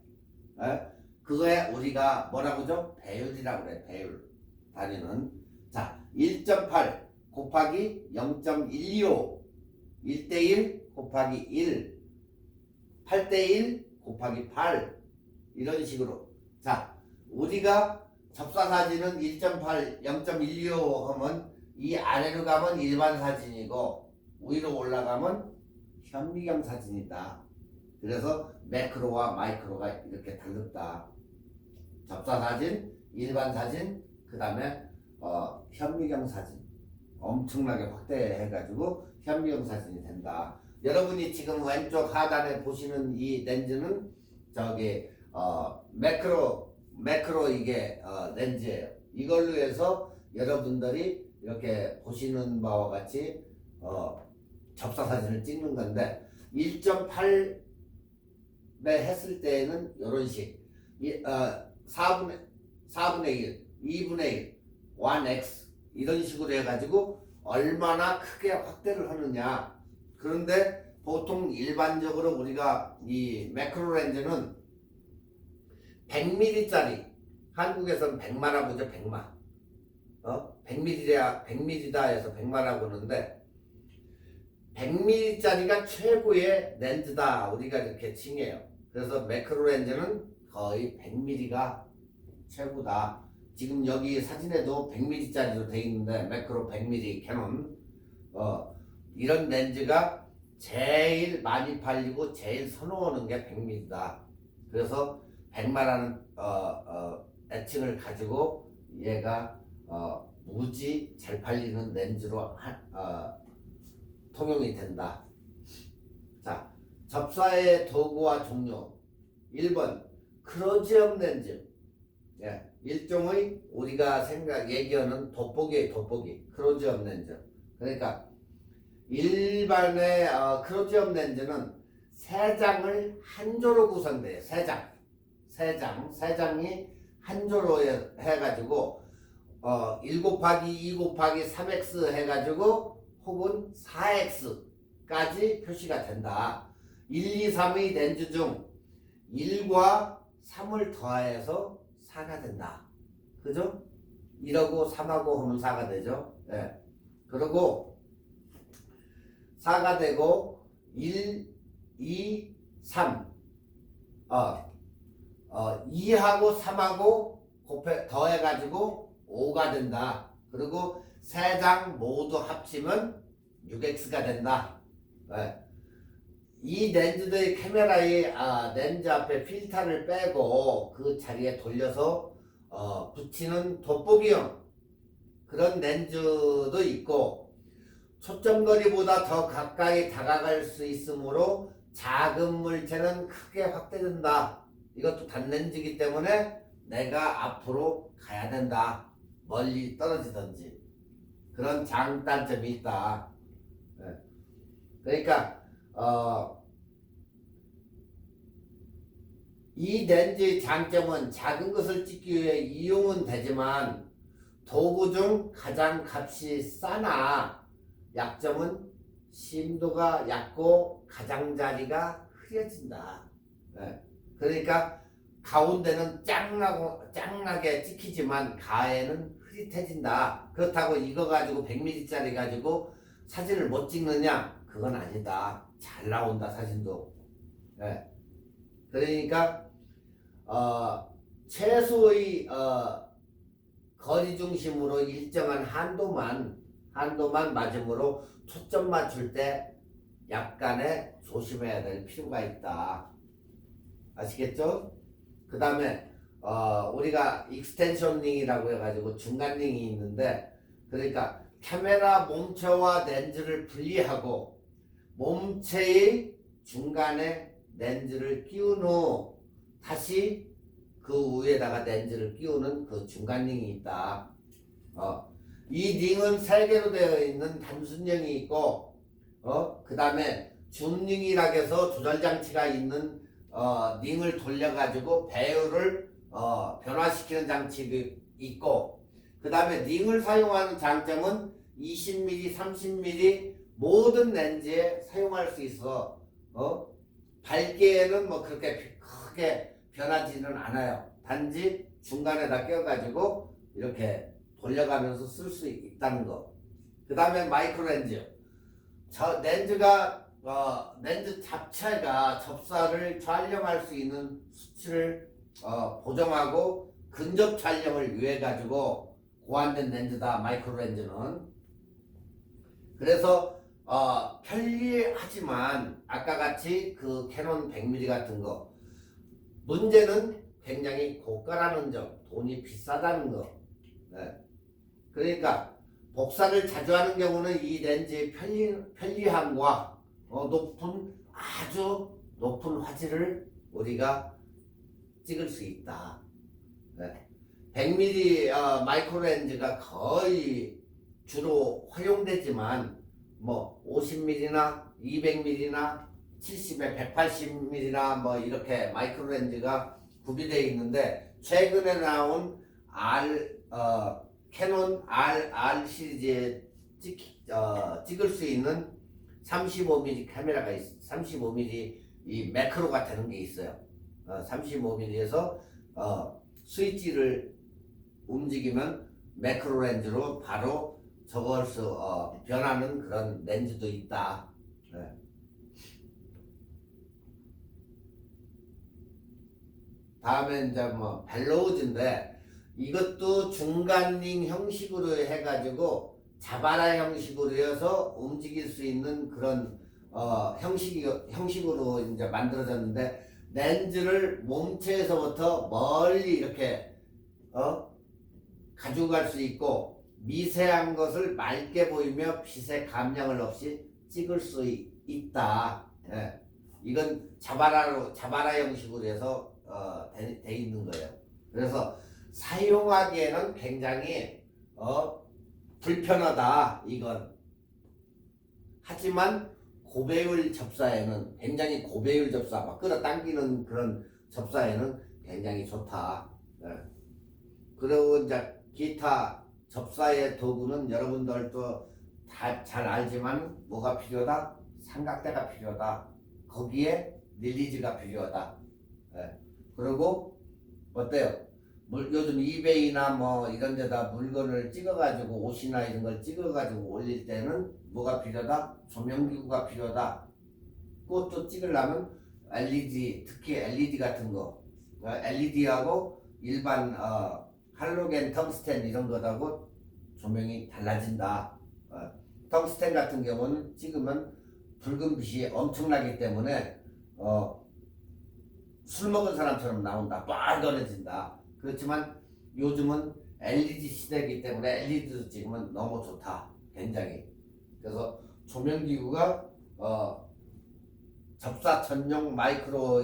그거에 우리가 뭐라고죠? 배율이라고 그래. 배율 단위는 자 1.8 곱하기 0.125 1대1 곱하기 1 8대1 곱하기 8 이런 식으로. 자, 우리가 접사 사진은 1.8 0.125 하면 이 아래로 가면 일반 사진이고 위로 올라가면 현미경 사진이다. 그래서 매크로와 마이크로가 이렇게 다르다. 접사 사진, 일반 사진, 그 다음에 현미경 사진 엄청나게 확대해가지고 현미경 사진이 된다. 여러분이 지금 왼쪽 하단에 보시는 이 렌즈는 저기 매크로 이게 렌즈예요. 이걸로 해서 여러분들이 이렇게 보시는 바와 같이 접사 사진을 찍는 건데 1.8배 했을 때는 이런 식 4분의 1, 2분의 1, 1x 이런 식으로 해가지고 얼마나 크게 확대를 하느냐. 그런데 보통 일반적으로 우리가 이 매크로 렌즈는 100mm짜리 한국에서는 100마라고 하죠. 100마 100mm다 해서 100마라고 하는데 100mm짜리가 최고의 렌즈다 우리가 이렇게 칭해요. 그래서 매크로 렌즈는 거의 100mm가 최고다. 지금 여기 사진에도 100mm짜리로 되어 있는데 매크로 100mm 캐논 이런 렌즈가 제일 많이 팔리고 제일 선호하는 게 100mm다. 그래서 100마라는 애칭을 가지고 얘가 무지 잘 팔리는 렌즈로 통용이 된다. 자, 접사의 도구와 종류. 1번 크로즈업 렌즈. 예, 일종의 우리가 얘기하는 돋보기 크로즈업 렌즈. 그러니까 일반의 크로즈업 렌즈는 세 장을 한 조로 구성돼요. 세 장이 한 조로 해가지고 1 곱하기 2 곱하기 3x 해가지고 혹은 4x까지 표시가 된다. 1, 2, 3의 렌즈 중 1과 3을 더해서 4가 된다. 그죠? 1하고 3하고 하면 4가 되죠. 네. 그리고 4가 되고 1, 2, 3 2하고 3하고 더해가지고 5가 된다. 그리고 세 장 모두 합치면 6x가 된다. 네. 이 렌즈들의 카메라의 렌즈 앞에 필터를 빼고 그 자리에 돌려서 붙이는 돋보기형 그런 렌즈도 있고 초점거리보다 더 가까이 다가갈 수 있으므로 작은 물체는 크게 확대된다. 이것도 단렌즈이기 때문에 내가 앞으로 가야 된다. 멀리 떨어지든지 그런 장단점이 있다. 네. 그러니까 이 렌즈의 장점은 작은 것을 찍기 위해 이용은 되지만 도구 중 가장 값이 싸나 약점은 심도가 얕고 가장자리가 흐려진다. 네. 그러니까 가운데는 짱나게 찍히지만 가에는 흐릿해진다. 그렇다고 이거 가지고 100mm짜리 가지고 사진을 못 찍느냐? 그건 아니다. 잘 나온다 사진도. 예. 그러니까 최소의 거리 중심으로 일정한 한도만 맞음으로 초점 맞출 때 약간의 조심해야 될 필요가 있다. 아시겠죠? 그 다음에 우리가 익스텐션 링이라고 해가지고 중간 링이 있는데, 그러니까 카메라 몸체와 렌즈를 분리하고 몸체의 중간에 렌즈를 끼운 후 다시 그 위에다가 렌즈를 끼우는 그 중간 링이 있다. 이 링은 3개로 되어 있는 단순형이 있고, 그 다음에 줌링이라 해서 조절장치가 있는 링을 돌려가지고 배율을 변화시키는 장치가 있고, 그 다음에 링을 사용하는 장점은 20mm, 30mm 모든 렌즈에 사용할 수 있어. 밝기에는 뭐 그렇게 크게 변하지는 않아요. 단지 중간에다 껴가지고 이렇게 돌려가면서 쓸 수 있다는 거. 그 다음에 마이크로 렌즈. 렌즈가 렌즈 자체가 접사를 촬영할 수 있는 수치를 보정하고 근접 촬영을 위해 가지고 고안된 렌즈다, 마이크로 렌즈는. 그래서 편리하지만 아까 같이 그 캐논 100mm 같은 거 문제는 굉장히 고가라는 점, 돈이 비싸다는 거. 네. 그러니까 복사를 자주 하는 경우는 이 렌즈의 편리함과 아주 높은 화질을 우리가 찍을 수 있다. 네. 100mm 마이크로 렌즈가 거의 주로 활용되지만 뭐 50mm나 200mm나 70에 180mm나 뭐 이렇게 마이크로 렌즈가 구비되어 있는데, 최근에 나온 캐논 R 시리즈에 찍을 수 있는 35mm 카메라가 있어요. 35mm 이 매크로가 되는 게 있어요. 35mm에서 스위치를 움직이면 매크로 렌즈로 바로 저걸 변하는 그런 렌즈도 있다. 네. 다음에 이제 뭐 벨로우즈인데, 이것도 중간링 형식으로 해가지고 자바라 형식으로 해서 움직일 수 있는 그런 형식으로 이제 만들어졌는데, 렌즈를 몸체에서부터 멀리 이렇게 가지고 갈 수 있고, 미세한 것을 맑게 보이며 빛의 감량을 없이 찍을 수 있다. 예. 이건 자바라 형식으로 해서 돼 있는 거예요. 그래서 사용하기에는 굉장히 불편하다, 이건. 하지만 고배율 접사에는, 굉장히 고배율 접사, 막 끌어당기는 그런 접사에는 굉장히 좋다. 네. 그리고 이제 기타 접사의 도구는 여러분들도 다 잘 알지만 뭐가 필요하다? 삼각대가 필요하다. 거기에 릴리즈가 필요하다. 네. 그리고 어때요? 요즘 이베이나 뭐 이런 데다 물건을 찍어가지고 옷이나 이런 걸 찍어가지고 올릴 때는 뭐가 필요하다? 조명기구가 필요하다. 그것도 찍으려면 LED, 특히 LED 같은 거, LED하고 일반 할로겐 텅스텐 이런 거하고 조명이 달라진다. 텅스텐 같은 경우는 찍으면 붉은 빛이 엄청나기 때문에 술 먹은 사람처럼 나온다. 빨개진다. 그렇지만 요즘은 LED 시대이기 때문에 LED도 찍으면 너무 좋다. 굉장히. 그래서 조명기구가 접사 전용 마이크로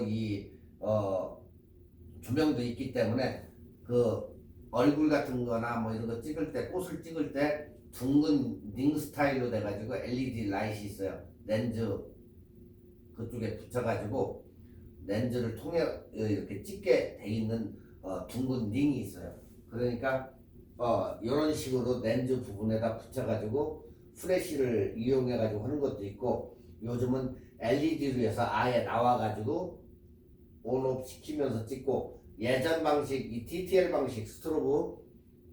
조명도 있기 때문에 그 얼굴 같은 거나 뭐 이런 거 찍을 때, 꽃을 찍을 때 둥근 링 스타일로 돼가지고 LED 라이트이 있어요. 렌즈 그쪽에 붙여가지고 렌즈를 통해 이렇게 찍게 돼 있는 둥근 링이 있어요. 그러니까 이런 식으로 렌즈 부분에다 붙여가지고 플래시를 이용해가지고 하는 것도 있고, 요즘은 LED로 해서 아예 나와가지고 온오프 시키면서 찍고, 예전 방식, 이 TTL 방식 스트로브,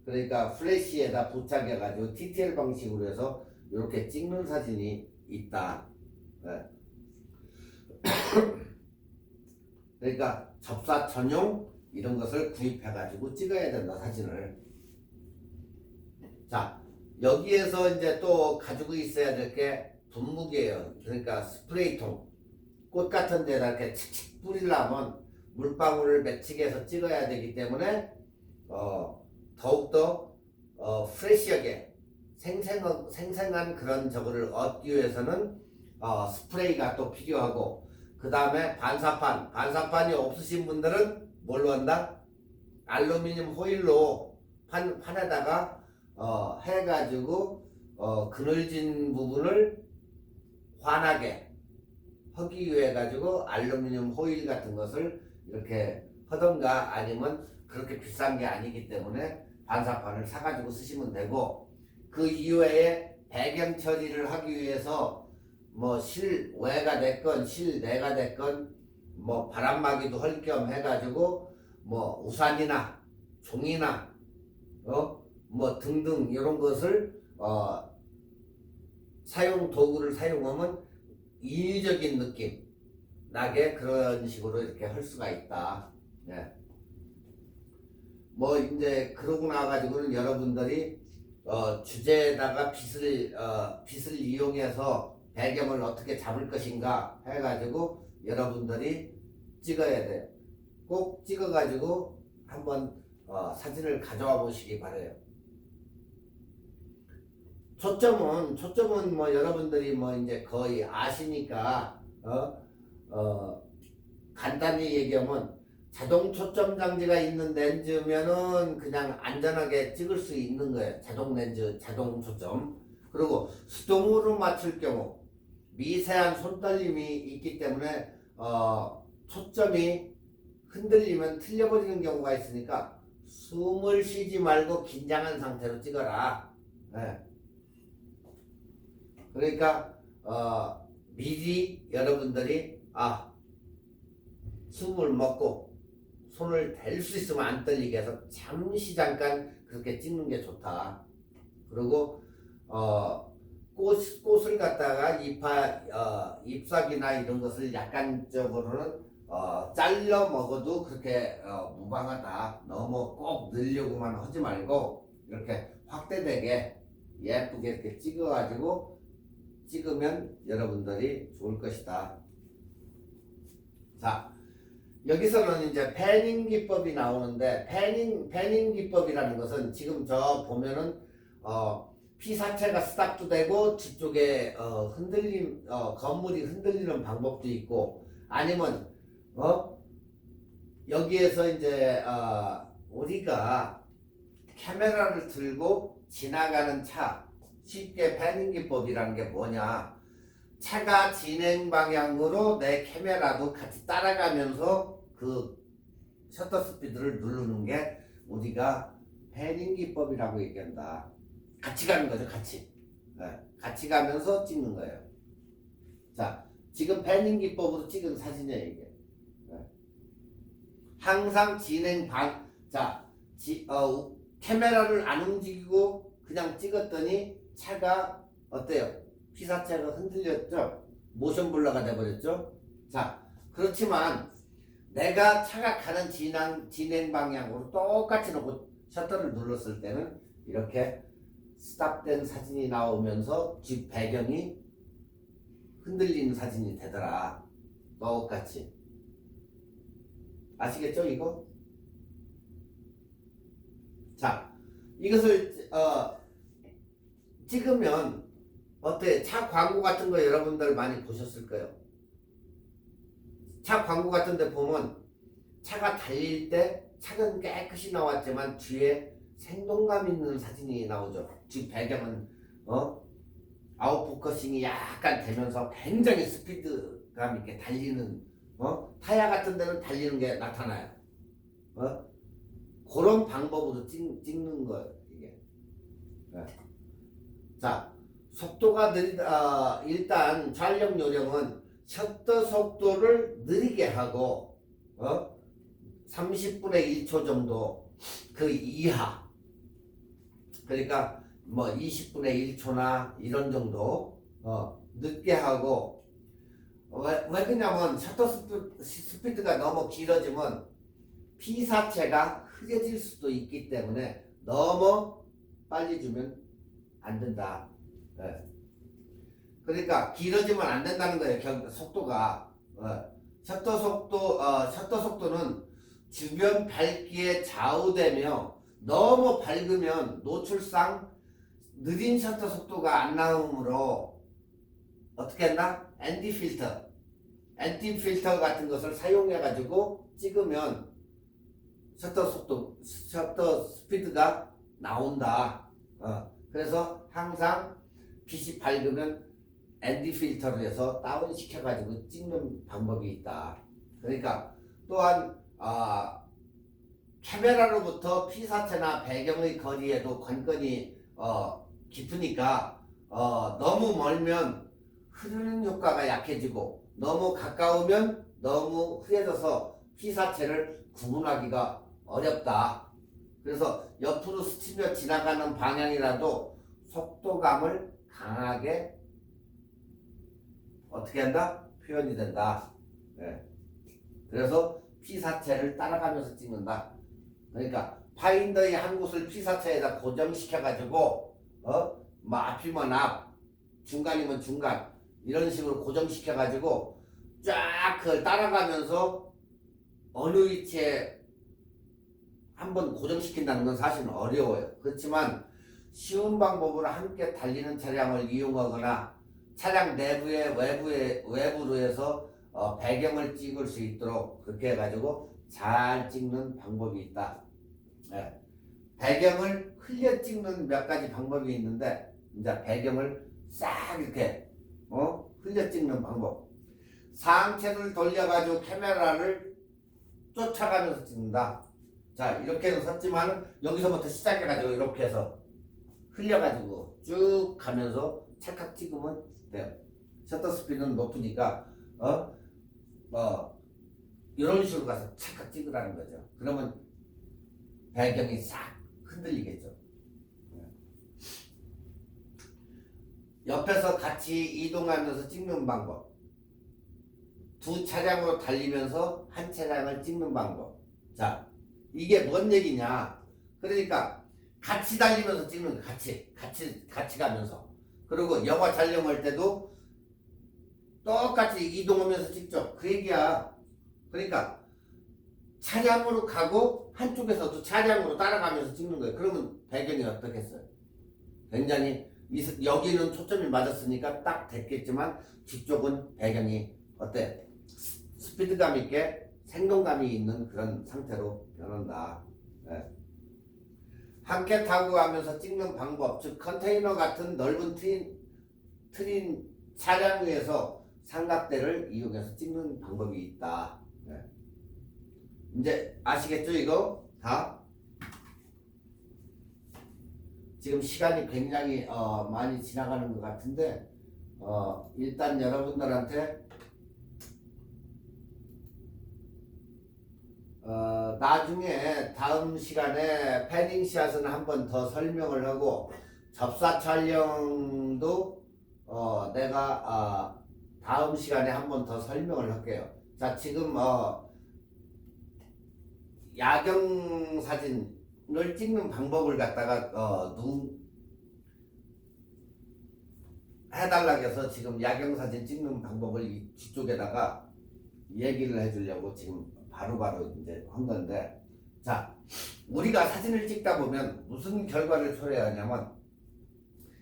그러니까 플래시에다 부착해가지고 TTL 방식으로 해서 이렇게 찍는 사진이 있다. 그러니까 접사 전용 이런 것을 구입해 가지고 찍어야 된다, 사진을. 자, 여기에서 이제 또 가지고 있어야 될 게 분무기예요. 그러니까 스프레이통. 꽃 같은 데다 이렇게 칙칙 뿌리려면 물방울을 맺히게 해서 찍어야 되기 때문에 더욱더 프레시하게 생생한 그런 저거를 얻기 위해서는 스프레이가 또 필요하고, 그 다음에 반사판이 없으신 분들은 뭘로 한다? 알루미늄 호일로 판에다가 해가지고 그늘진 부분을 환하게 하기 위해 가지고 알루미늄 호일 같은 것을 이렇게 하던가, 아니면 그렇게 비싼 게 아니기 때문에 반사판을 사가지고 쓰시면 되고, 그 이외에 배경 처리를 하기 위해서 뭐 실외가 됐건 실내가 됐건 뭐 바람막이도 할 겸 해가지고 뭐 우산이나 종이나 뭐 등등 이런 것을 사용 도구를 사용하면 인위적인 느낌 나게 그런 식으로 이렇게 할 수가 있다. 예. 뭐 이제 그러고 나가지고는 여러분들이 주제에다가 빛을 이용해서 배경을 어떻게 잡을 것인가 해가지고 여러분들이 찍어야 돼요. 꼭 찍어가지고 한번 사진을 가져와 보시기 바래요. 초점은 뭐 여러분들이 뭐 이제 거의 아시니까 간단히 얘기하면 자동 초점 장치가 있는 렌즈면은 그냥 안전하게 찍을 수 있는 거예요. 자동 렌즈, 자동 초점. 그리고 수동으로 맞출 경우 미세한 손떨림이 있기 때문에 초점이 흔들리면 틀려버리는 경우가 있으니까 숨을 쉬지 말고 긴장한 상태로 찍어라. 네. 그러니까 미리 여러분들이 숨을 먹고 손을 댈 수 있으면 안 떨리게 해서 잠시 잠깐 그렇게 찍는 게 좋다. 그리고 꽃을 갖다가 잎사귀나 이런 것을 약간적으로는 잘라 먹어도 그렇게 무방하다. 너무 꼭 넣으려고만 하지 말고 이렇게 확대되게 예쁘게 이렇게 찍으면 여러분들이 좋을 것이다. 자, 여기서는 이제 패닝 기법이 나오는데, 패닝 기법이라는 것은 지금 저 보면은 피사체가 스탑도 되고 뒤쪽에 건물이 흔들리는 방법도 있고, 아니면 여기에서 이제 우리가 카메라를 들고 지나가는 차, 쉽게 패닝 기법이라는 게 뭐냐, 차가 진행 방향으로 내 카메라도 같이 따라가면서 그 셔터 스피드를 누르는 게 우리가 패닝 기법이라고 얘기한다. 같이 가는 거죠, 같이. 네, 같이 가면서 찍는 거예요. 자, 지금 패닝 기법으로 찍은 사진이에요, 이게. 네. 항상 카메라를 안 움직이고 그냥 찍었더니 차가 어때요? 피사체가 흔들렸죠? 모션 블러가 돼버렸죠? 자, 그렇지만 내가 차가 가는 진행 방향으로 똑같이 놓고 셔터를 눌렀을 때는 이렇게 스탑된 사진이 나오면서 뒷 배경이 흔들리는 사진이 되더라. 똑같이. 아시겠죠, 이거? 자, 이것을 찍으면 어때? 차 광고 같은 거 여러분들 많이 보셨을 거예요. 차 광고 같은 데 보면 차가 달릴 때 차는 깨끗이 나왔지만 뒤에 생동감 있는 사진이 나오죠. 뒷 배경은 아웃포커싱이 약간 되면서 굉장히 스피드감 있게 달리는 타야 같은 데는 달리는 게 나타나요. 그런 방법으로 찍는 거예요, 이게. 네. 자, 속도가 느리다. 일단 촬영 요령은 셔터 속도를 느리게 하고 30분의 1초 정도 그 이하, 그러니까 뭐 20분의 1초나 이런 정도 늦게 하고, 왜 그러냐면 스피드가 너무 길어지면 피사체가 흐려질 수도 있기 때문에 너무 빨리 주면 안 된다. 예. 그러니까 길어지면 안 된다는 거예요. 속도가. 셔터 속도는 주변 밝기에 좌우되며 너무 밝으면 노출상 느린 셔터 속도가 안 나오므로 어떻게 했나? 엔티 필터 같은 것을 사용해 가지고 찍으면 셔터 스피드가 나온다. 그래서 항상 빛이 밝으면 엔디 필터를 해서 다운 시켜가지고 찍는 방법이 있다. 그러니까 또한 카메라로부터 피사체나 배경의 거리에도 관건이 깊으니까 너무 멀면 흐르는 효과가 약해지고 너무 가까우면 너무 흐려져서 피사체를 구분하기가 어렵다. 그래서 옆으로 스치며 지나가는 방향이라도 속도감을 강하게 어떻게 한다? 표현이 된다. 네. 그래서 피사체를 따라가면서 찍는다. 그러니까 파인더의 한 곳을 피사체에다 고정시켜가지고 뭐 앞이면 앞, 중간이면 중간 이런 식으로 고정시켜가지고 쫙 그걸 따라가면서 어느 위치에 한번 고정시킨다는 건 사실은 어려워요. 그렇지만 쉬운 방법으로 함께 달리는 차량을 이용하거나 차량 내부에 외부로 해서 배경을 찍을 수 있도록 그렇게 해가지고 잘 찍는 방법이 있다. 네. 배경을 흘려 찍는 몇 가지 방법이 있는데 이제 배경을 싹 이렇게 흘려 찍는 방법. 상체를 돌려가지고 카메라를 쫓아가면서 찍는다. 자 이렇게는 썼지만 여기서부터 시작해가지고 이렇게 해서 흘려가지고 쭉 가면서 찰칵 찍으면 돼요. 셔터 스피드는 높으니까 이런 식으로 가서 찰칵 찍으라는 거죠. 그러면 배경이 싹 흔들리겠죠. 옆에서 같이 이동하면서 찍는 방법. 두 차량으로 달리면서 한 차량을 찍는 방법. 자, 이게 뭔 얘기냐? 그러니까 같이 달리면서 찍는 거, 같이 가면서. 그리고 영화 촬영할 때도 똑같이 이동하면서 찍죠. 그 얘기야. 그러니까 차량으로 가고 한쪽에서도 차량으로 따라가면서 찍는 거예요. 그러면 배경이 어떻겠어요? 굉장히 여기는 초점이 맞았으니까 딱 됐겠지만 뒤쪽은 배경이 어때? 스피드감 있게 생동감이 있는 그런 상태로 변한다. 네. 함께 타고 가면서 찍는 방법, 즉 컨테이너 같은 넓은 트인 차량 위에서 삼각대를 이용해서 찍는 방법이 있다. 네. 이제 아시겠죠 이거? 다? 지금 시간이 굉장히 많이 지나가는 것 같은데 일단 여러분들한테 나중에 다음 시간에 패딩샷은 한 번 더 설명을 하고 접사 촬영도 내가 다음 시간에 한 번 더 설명을 할게요. 자 지금 야경 사진을 찍는 방법을 갖다가 해달라고 해서 지금 야경 사진 찍는 방법을 이 뒤쪽에다가 얘기를 해주려고 지금 바로바로 이제 한 건데, 자 우리가 사진을 찍다 보면 무슨 결과를 초래하냐면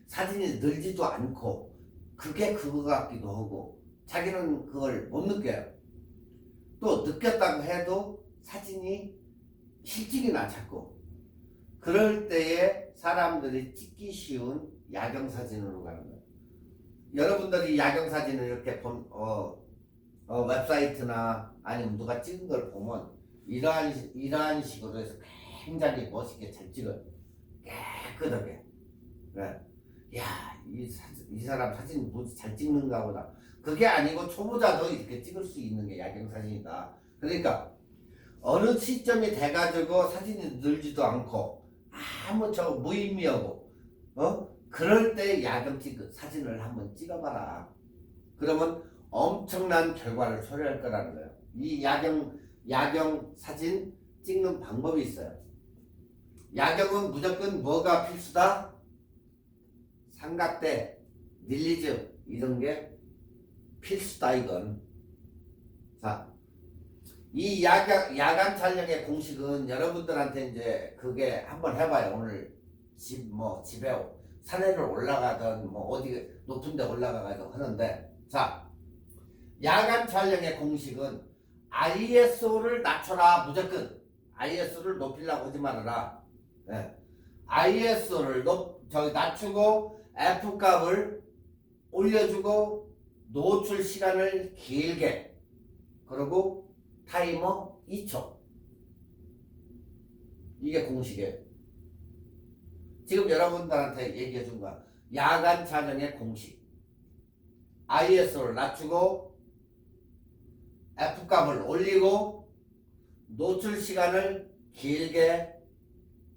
사진이 늘지도 않고 그게 그거 같기도 하고 자기는 그걸 못 느껴요. 또 느꼈다고 해도 사진이 실증이나 자꾸 그럴 때에 사람들이 찍기 쉬운 야경 사진으로 가는 거예요. 여러분들이 야경 사진을 이렇게 웹사이트나 아니면 누가 찍은 걸 보면 이러한 식으로 해서 굉장히 멋있게 잘 찍어요. 깨끗하게. 네. 야, 이 사람 사진 뭐지 잘 찍는가 보다. 그게 아니고 초보자도 이렇게 찍을 수 있는 게 야경 사진이다. 그러니까 어느 시점이 돼가지고 사진이 늘지도 않고 아무 무의미하고 그럴 때 야경 사진을 한번 찍어봐라. 그러면 엄청난 결과를 초래할 거라는 거예요. 이 야경 사진 찍는 방법이 있어요. 야경은 무조건 뭐가 필수다? 삼각대, 닐리즈 이런 게 필수다 이건. 자, 이 야간 촬영의 공식은 여러분들한테 이제 그게 한번 해봐요. 오늘 집에 산에를 올라가든 뭐 어디 높은 데 올라가가지고 하는데, 자, 야간 촬영의 공식은 ISO를 낮춰라. 무조건 ISO를 높이려고 하지 말아라. 네. ISO를 낮추고 F값을 올려주고 노출 시간을 길게, 그리고 타이머 2초. 이게 공식이에요. 지금 여러분들한테 얘기해 준 거야. 야간 촬영의 공식. ISO를 낮추고 F값을 올리고 노출 시간을 길게,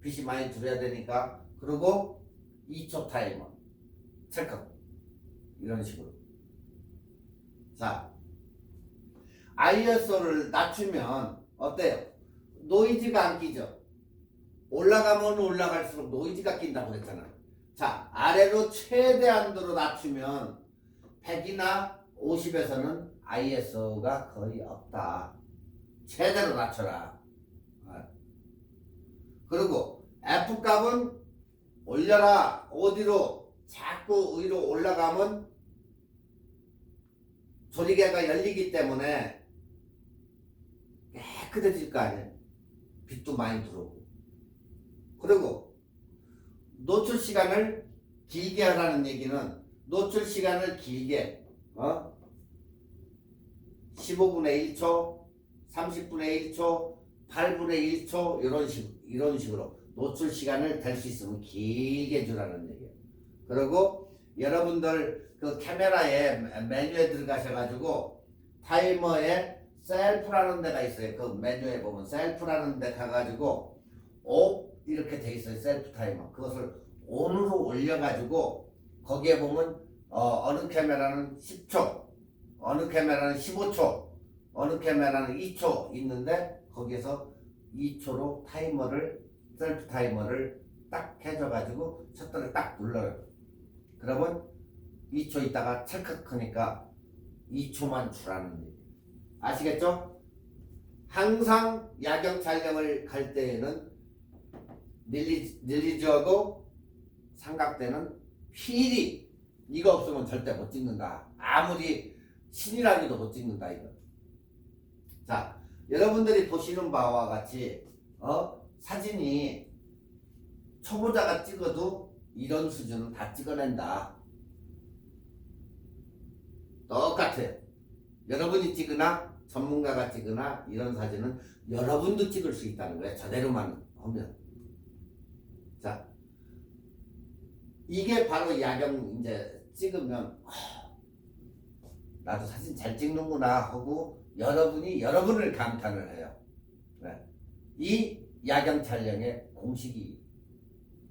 빛이 많이 들어야 되니까, 그리고 2초 타이머 찰칵 이런 식으로. 자, ISO를 낮추면 어때요? 노이즈가 안 끼죠? 올라가면 올라갈수록 노이즈가 낀다고 그랬잖아. 자, 아래로 최대한도로 낮추면 100이나 50에서는 ISO가 거의 없다. 최대로 낮춰라. 그리고 F값은 올려라. 어디로? 자꾸 위로 올라가면 조리개가 열리기 때문에 깨끗해질 거 아니에요. 빛도 많이 들어오고. 그리고 노출 시간을 길게 하라는 얘기는, 노출 시간을 길게 15분의 1초, 30분의 1초, 8분의 1초 이런 식으로 노출 시간을 될 수 있으면 길게 주라는 얘기예요. 그리고 여러분들 그 카메라에 메뉴에 들어가셔가지고 타이머에 셀프라는 데가 있어요. 그 메뉴에 보면 셀프라는 데 가가지고 오 이렇게 돼 있어요. 셀프 타이머. 그것을 온으로 올려가지고 거기에 보면 어느 카메라는 10초, 어느 카메라는 15초, 어느 카메라는 2초 있는데, 거기에서 2초로 셀프 타이머를 딱 해줘가지고 셔터를 딱 눌러요. 그러면 2초 있다가 찰칵 하니까 2초만 주라는 얘기. 아시겠죠? 항상 야경 촬영을 갈 때에는 닐리즈하고 삼각대는 필히, 이거 없으면 절대 못 찍는다. 아무리 신이라기도 못 찍는다 이거. 자, 여러분들이 보시는 바와 같이 사진이 초보자가 찍어도 이런 수준은 다 찍어낸다. 똑같아요. 여러분이 찍으나 전문가가 찍으나 이런 사진은 여러분도 찍을 수 있다는 거예요. 저대로만 하면. 자, 이게 바로 야경 이제 찍으면 나도 사진 잘 찍는구나 하고 여러분이 여러분을 감탄을 해요. 네. 이 야경 촬영의 공식이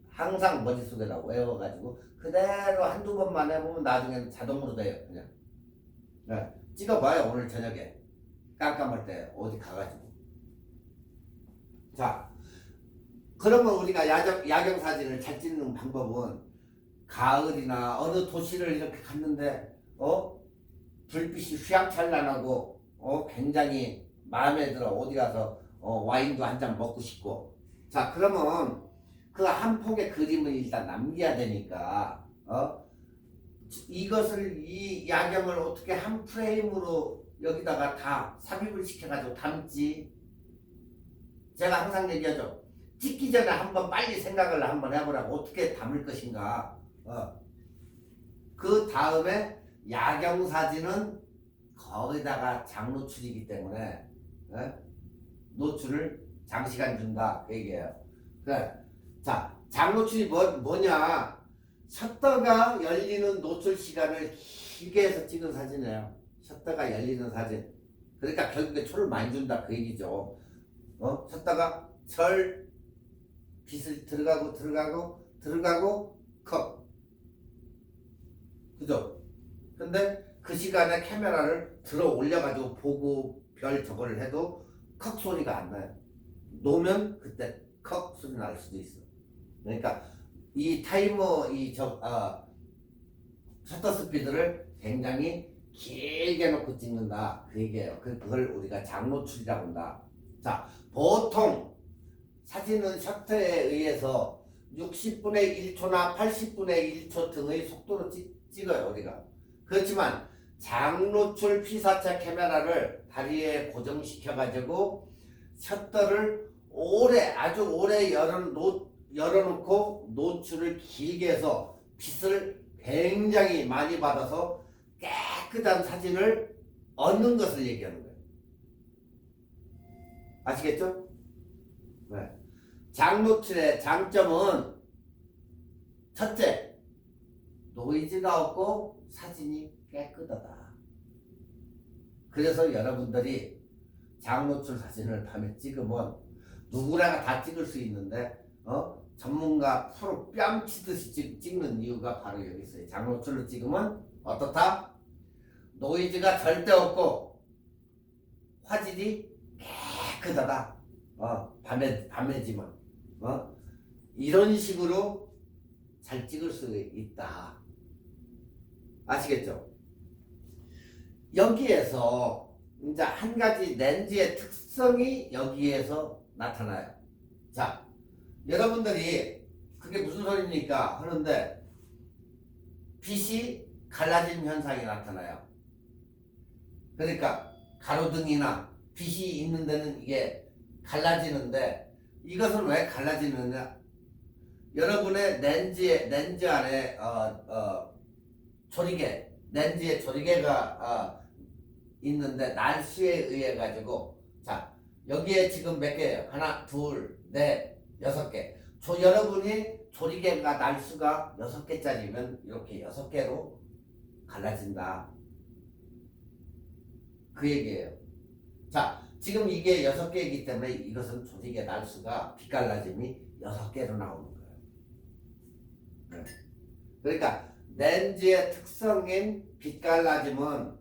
항상 머릿속에다 외워가지고 그대로 한두 번만 해보면 나중에는 자동으로 돼요. 그냥 네. 찍어봐요. 오늘 저녁에 깜깜할 때 어디 가가지고. 자, 그러면 우리가 야경 사진을 잘 찍는 방법은, 가을이나 어느 도시를 이렇게 갔는데 불빛이 휘황찬란하고 굉장히 마음에 들어. 어디 가서 와인도 한 잔 먹고 싶고. 자, 그러면 그 한 폭의 그림을 일단 남겨야 되니까 이것을, 이 야경을 어떻게 한 프레임으로 여기다가 다 삽입을 시켜가지고 담지. 제가 항상 얘기하죠. 찍기 전에 한번 빨리 생각을 한번 해보라고. 어떻게 담을 것인가. 그 다음에 야경 사진은 거기다가 장노출이기 때문에 노출을 장시간 준다 그 얘기예요. 그래. 자, 장노출이 뭐냐? 셔터가 열리는 노출 시간을 길게 해서 찍은 사진이에요. 셔터가 열리는 사진. 그러니까 결국에 초를 많이 준다 그 얘기죠. 셔터가 빛을 들어가고 컷. 그죠? 근데 그 시간에 카메라를 들어 올려가지고 보고 별 저거를 해도 컥 소리가 안 나요. 놓으면 그때 컥 소리 날 수도 있어. 그러니까 이 타이머 셔터 스피드를 굉장히 길게 놓고 찍는다 그 얘기예요. 그걸 우리가 장노출이라고 한다. 자, 보통 사진은 셔터에 의해서 60분의 1초나 80분의 1초 등의 속도로 찍어요 우리가. 그렇지만 장노출 피사체 카메라를 다리에 고정시켜 가지고 셔터를 아주 오래 열어놓고 노출을 길게 해서 빛을 굉장히 많이 받아서 깨끗한 사진을 얻는 것을 얘기하는 거예요. 아시겠죠? 네. 장노출의 장점은 첫째, 노이즈가 없고 사진이 깨끗하다. 그래서 여러분들이 장노출 사진을 밤에 찍으면 누구나 다 찍을 수 있는데 전문가 프로 뺨치듯이 찍는 이유가 바로 여기 있어요. 장노출로 찍으면 어떻다? 노이즈가 절대 없고 화질이 깨끗하다. 밤에지만 이런 식으로 잘 찍을 수 있다. 아시겠죠? 여기에서 이제 한 가지 렌즈의 특성이 여기에서 나타나요. 자, 여러분들이 그게 무슨 소리입니까? 하는데 빛이 갈라진 현상이 나타나요. 그러니까 가로등이나 빛이 있는 데는 이게 갈라지는데 이것은 왜 갈라지느냐? 여러분의 렌즈 안에 렌즈에 조리개가 있는데 날수에 의해 가지고 자 여기에 지금 몇 개예요? 하나, 둘, 넷, 6개. 여러분이 조리개가 날수가 6개짜리면 이렇게 6개로 갈라진다. 그 얘기예요. 자, 지금 이게 6개이기 때문에 이것은 조리개 날수가 빛갈라짐이 6개로 나오는 거예요. 네. 그러니까 렌즈의 특성인 빛갈라짐은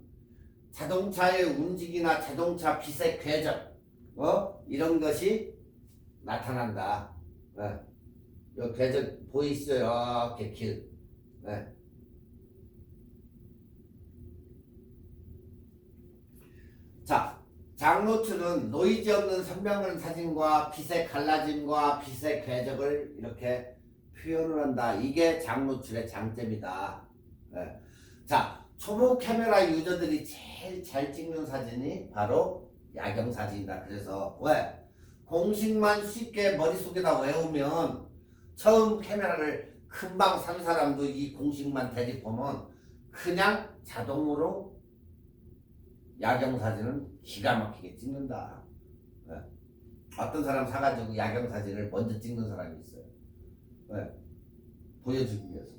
자동차의 움직이나 자동차 빛의 궤적 이런 것이 나타난다. 네. 이 궤적 보이시죠? 이렇게 길. 네. 자, 장노출은 노이즈 없는 선명한 사진과 빛의 갈라짐과 빛의 궤적을 이렇게 표현을 한다. 이게 장노출의 장점이다. 네. 자, 초보 카메라 유저들이 제일 잘 찍는 사진이 바로 야경 사진이다. 그래서 왜? 공식만 쉽게 머릿속에다 외우면 처음 카메라를 금방 산 사람도 이 공식만 대립하면 그냥 자동으로 야경 사진은 기가 막히게 찍는다. 네. 어떤 사람 사가지고 야경 사진을 먼저 찍는 사람이 있어요. 네. 보여주기 위해서.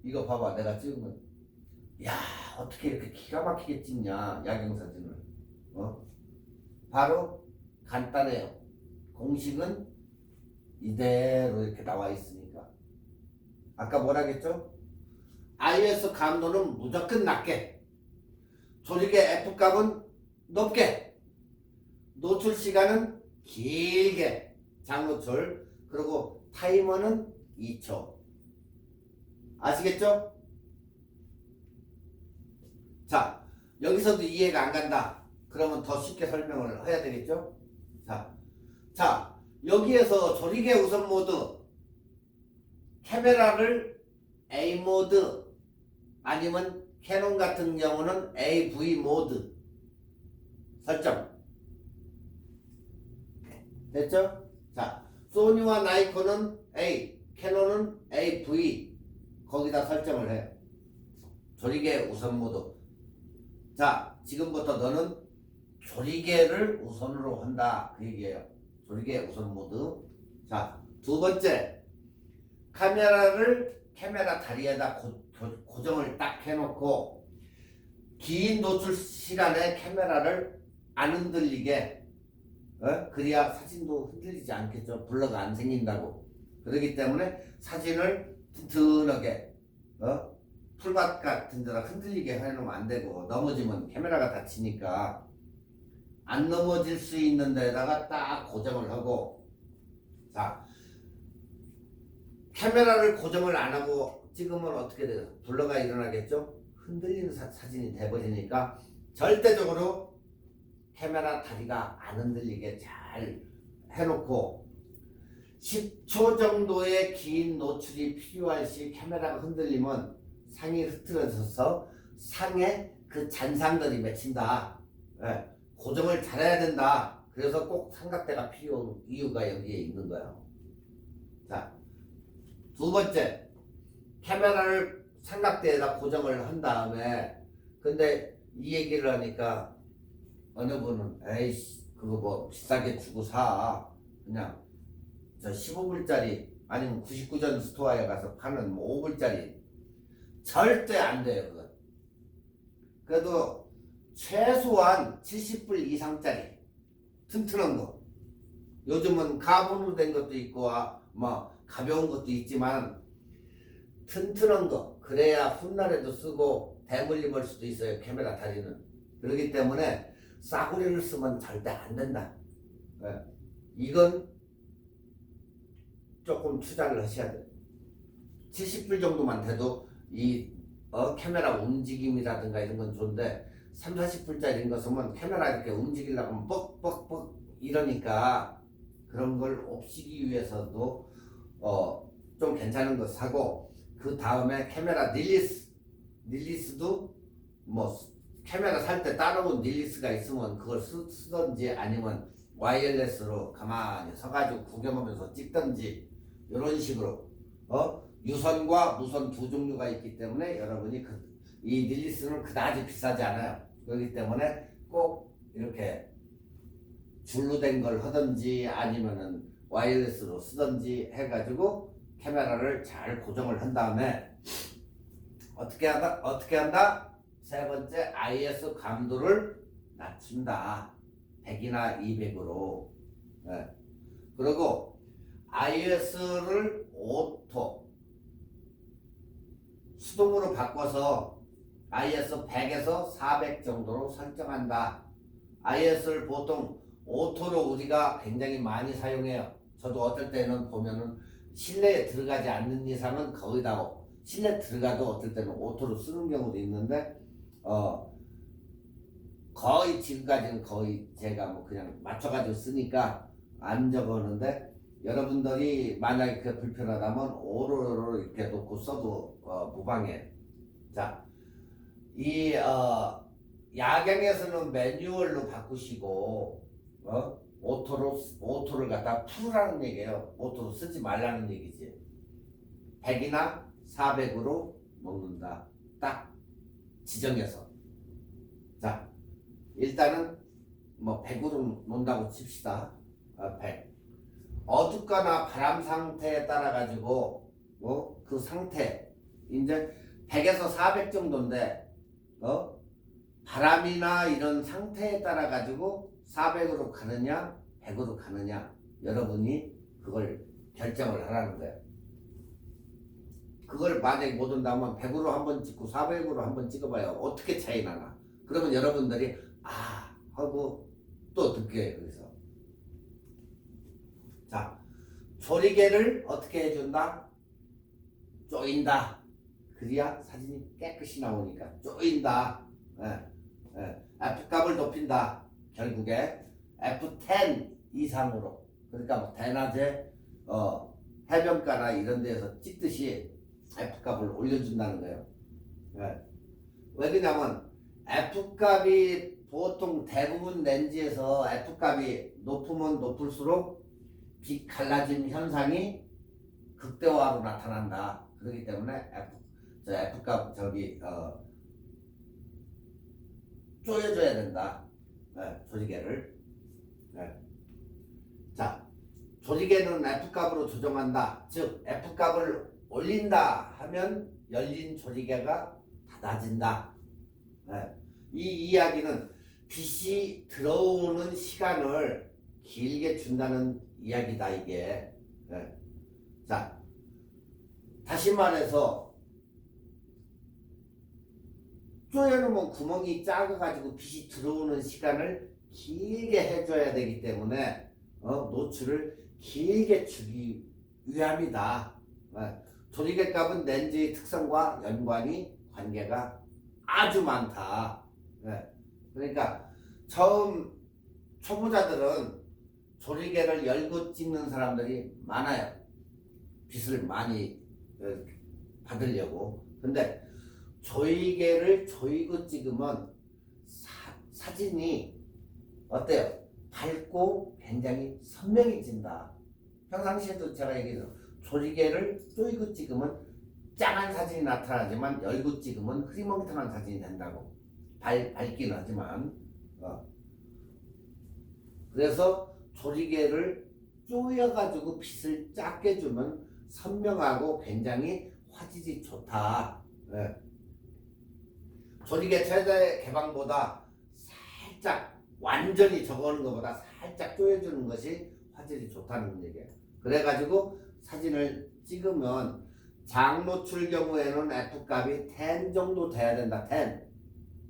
이거 봐봐. 내가 찍으면 야 어떻게 이렇게 기가 막히게 찍냐 야경 사진을. 바로 간단해요. 공식은 이대로 이렇게 나와 있으니까. 아까 뭐라 했죠? IS 감도는 무조건 낮게, 조리개 F값은 높게, 노출 시간은 길게, 장노출, 그리고 타이머는 2초. 아시겠죠? 자, 여기서도 이해가 안 간다. 그러면 더 쉽게 설명을 해야 되겠죠? 자, 여기에서 조리개 우선 모드, 카메라를 A 모드, 아니면 캐논 같은 경우는 AV 모드 설정. 됐죠? 자, 소니와 나이콘은 A, 캐논은 AV, 거기다 설정을 해요. 조리개 우선 모드. 자, 지금부터 너는 조리개를 우선으로 한다. 그 얘기예요. 조리개 우선 모드. 자, 두 번째. 카메라 다리에다 고정을 딱 해놓고 긴 노출 시간에 카메라를 안 흔들리게 그래야 사진도 흔들리지 않겠죠. 블러가 안 생긴다고. 그렇기 때문에 사진을 튼튼하게 풀밭 같은 데다 흔들리게 해놓으면 안 되고, 넘어지면 카메라가 다치니까 안 넘어질 수 있는 데다가 딱 고정을 하고. 자, 카메라를 고정을 안 하고 찍으면 어떻게 돼요? 블러가 일어나겠죠? 흔들리는 사진이 돼버리니까 절대적으로 카메라 다리가 안 흔들리게 잘 해놓고, 10초 정도의 긴 노출이 필요할 시 카메라가 흔들리면 상이 흐트러져서 상에 그 잔상들이 맺힌다. 예, 고정을 잘해야 된다. 그래서 꼭 삼각대가 필요한 이유가 여기에 있는 거예요. 자, 두 번째, 카메라를 삼각대에다 고정을 한 다음에, 근데 이 얘기를 하니까 어느 분은 에이씨 그거 뭐 비싸게 주고 사, 그냥 저 15불짜리 아니면 99전 스토어에 가서 파는 뭐 5불짜리. 절대 안 돼요 그건. 그래도 최소한 70불 이상짜리 튼튼한 거. 요즘은 가본으로 된 것도 있고 뭐 가벼운 것도 있지만 튼튼한 거, 그래야 훗날에도 쓰고 대물림할 수도 있어요 카메라 다리는. 그렇기 때문에 싸구려를 쓰면 절대 안 된다. 네. 이건 조금 투자를 하셔야 돼요. 70불 정도만 돼도 이 카메라 움직임이라든가 이런 건 좋은데, 3, 40불짜리인 거 쓰면 카메라 이렇게 움직이려고 하면 뻑뻑뻑 이러니까, 그런 걸 없애기 위해서도 좀 괜찮은 거 사고, 그 다음에 카메라 닐리스도 뭐 카메라 살 때 따로 닐리스가 있으면 그걸 쓰던지, 아니면 와이어레스로 가만히 서가지고 구경하면서 찍던지, 이런 식으로 유선과 무선 두 종류가 있기 때문에 여러분이 이 닐리스는 그다지 비싸지 않아요. 그렇기 때문에 꼭 이렇게 줄로 된 걸 하든지 아니면은 와이어레스로 쓰든지 해가지고 카메라를 잘 고정을 한 다음에 어떻게 한다? 세 번째, IS 감도를 낮춘다. 100이나 200으로. 네. 그리고 IS를 오토 수동으로 바꿔서 IS 100에서 400 정도로 설정한다. IS를 보통 오토로 우리가 굉장히 많이 사용해요. 저도 어떨 때는 보면은 실내에 들어가지 않는 이상은 거의 다, 실내 들어가도 어떨 때는 오토로 쓰는 경우도 있는데, 거의 지금까지는 거의 제가 뭐 그냥 맞춰가지고 쓰니까 안 적었는데, 여러분들이 만약에 그 불편하다면 오로로 이렇게 놓고 써도 무방해. 자, 이 야경에서는 매뉴얼로 바꾸시고 오토를 갖다 풀라는 얘기예요. 오토로 쓰지 말라는 얘기지. 100이나 400으로 먹는다. 딱 지정해서. 자, 일단은 뭐 100으로 논다고 칩시다. 100. 어둡거나 바람 상태에 따라 가지고 그 상태 이제 100에서 400 정도인데 바람이나 이런 상태에 따라 가지고 400으로 가느냐 100으로 가느냐, 여러분이 그걸 결정을 하라는 거예요. 그걸 만약에 못 온다면 100으로 한번 찍고 400으로 한번 찍어봐요. 어떻게 차이 나나. 그러면 여러분들이 하고 또 듣게. 그래서 자, 조리개를 어떻게 해준다? 조인다. 그래야 사진이 깨끗이 나오니까 조인다. F값을 높인다. 결국에 F10 이상으로. 그러니까 뭐 대낮에 해변가나 이런 데서 찍듯이 F값을 올려준다는 거예요. 왜 그러냐면 F값이 보통 대부분 렌즈에서 F값이 높으면 높을수록 빛 갈라짐 현상이 극대화로 나타난다. 그렇기 때문에 F값 조여줘야 된다. 조리개를. 자, 조리개는 F값으로 조정한다. 즉 F값을 올린다 하면 열린 조리개가 닫아진다. 이 이야기는 빛이 들어오는 시간을 길게 준다는 이야기다 이게. 자, 다시 말해서 조여놓으면 구멍이 작아가지고 빛이 들어오는 시간을 길게 해줘야 되기 때문에 노출을 길게 주기 위함이다. 조리개값은 렌즈의 특성과 연관이 관계가 아주 많다. 그러니까 처음 초보자들은 조리개를 열고 찍는 사람들이 많아요. 빛을 많이 받으려고. 근데 조이개를 조이고 찍으면 사진이 어때요? 밝고 굉장히 선명해진다. 평상시에도 제가 얘기해서 조리개를 조이고 찍으면 짱한 사진이 나타나지만 열고 찍으면 흐리멍텅한 사진이 된다고. 밝긴 하지만 그래서 조리개를 조여가지고 빛을 작게 주면 선명하고 굉장히 화질이 좋다. 조리개 최대 개방보다 살짝 완전히 적어오는 것보다 살짝 조여주는 것이 화질이 좋다는 얘기예요. 그래가지고 사진을 찍으면 장노출 경우에는 F값이 10 정도 돼야 된다.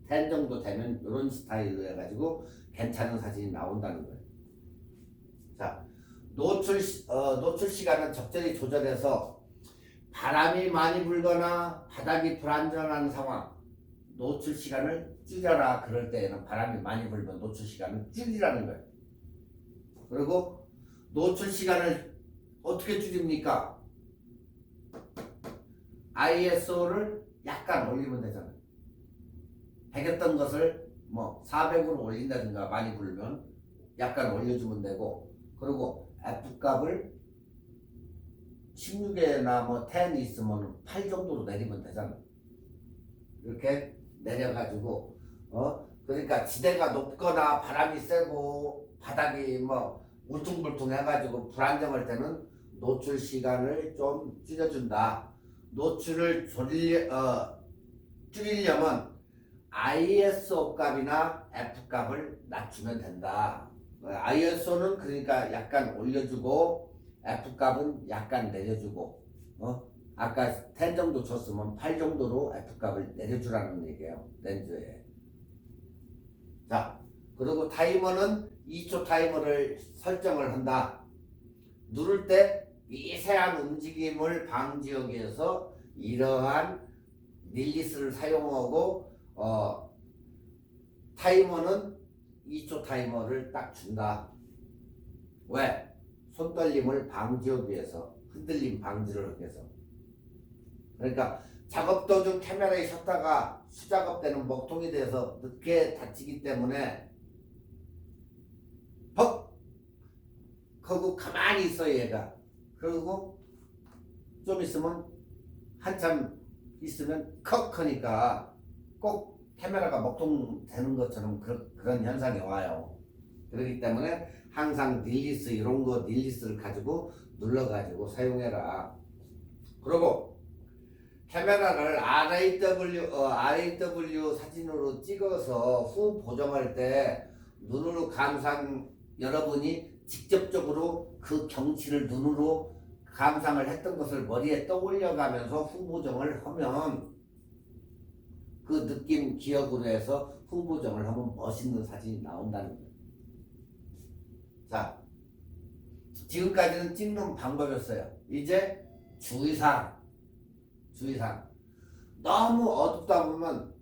10 정도 되면 이런 스타일로 해가지고 괜찮은 사진이 나온다는 거예요. 자, 노출 시간은 적절히 조절해서 바람이 많이 불거나 바닥이 불안전한 상황, 노출 시간을 줄여라. 그럴 때에는 바람이 많이 불면 노출 시간을 줄이라는 거예요. 그리고 노출 시간을 어떻게 줄입니까? ISO를 약간 올리면 되잖아요. 100이었던 것을 뭐 400으로 올린다든가 많이 불면 약간 올려주면 되고, 그리고 F값을 16에나 뭐 10 있으면 8 정도로 내리면 되잖아요. 이렇게 내려가지고 그러니까 지대가 높거나 바람이 세고 바닥이 뭐 울퉁불퉁 해가지고 불안정할 때는 노출 시간을 좀 줄여준다. 노출을 줄이려면 ISO 값이나 F 값을 낮추면 된다. ISO는 그러니까 약간 올려주고 F 값은 약간 내려주고 아까 10 정도 줬으면 8 정도로 F 값을 내려주라는 얘기예요. 렌즈에. 자, 그리고 타이머는 2초 타이머를 설정을 한다. 누를 때 미세한 움직임을 방지하기 위해서 이러한 릴리스를 사용하고 타이머는 2초 타이머를 딱 준다. 왜? 손떨림을 방지하기 위해서, 흔들림 방지를 하기 위해서. 그러니까 작업 도중 카메라에 섰다가 수작업 때는 먹통이 돼서 늦게 다치기 때문에 퍽! 하고 가만히 있어 얘가. 그리고 좀 있으면 한참 있으면 컥 하니까 꼭 카메라가 먹통 되는 것처럼 그런 현상이 와요. 그렇기 때문에 항상 릴리스 이런 거 릴리스를 가지고 눌러가지고 사용해라. 그리고 카메라를 RAW 사진으로 찍어서 후 보정할 때 눈으로 여러분이 직접적으로 그 경치를 눈으로 감상을 했던 것을 머리에 떠올려가면서 후 보정을 하면 그 느낌 기억으로 해서 후 보정을 하면 멋있는 사진이 나온다는 거예요. 자, 지금까지는 찍는 방법이었어요. 이제 주의사항. 너무 어둡다 보면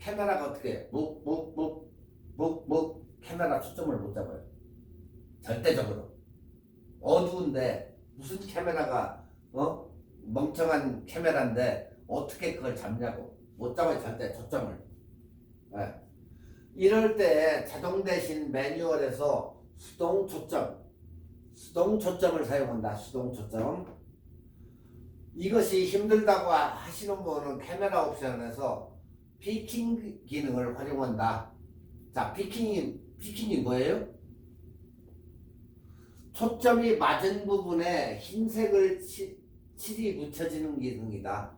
카메라가 어떻게 해? 카메라 초점을 못 잡아요. 절대적으로. 어두운데 무슨 카메라가 멍청한 카메라인데 어떻게 그걸 잡냐고. 못 잡아요. 절대 초점을. 이럴 때 자동 대신 매뉴얼에서 수동 초점을 사용한다. 수동 초점. 이것이 힘들다고 하시는 분은 카메라 옵션에서 피킹 기능을 활용한다. 자, 피킹이 뭐예요? 초점이 맞은 부분에 흰색을 칠이 묻혀지는 기능이다.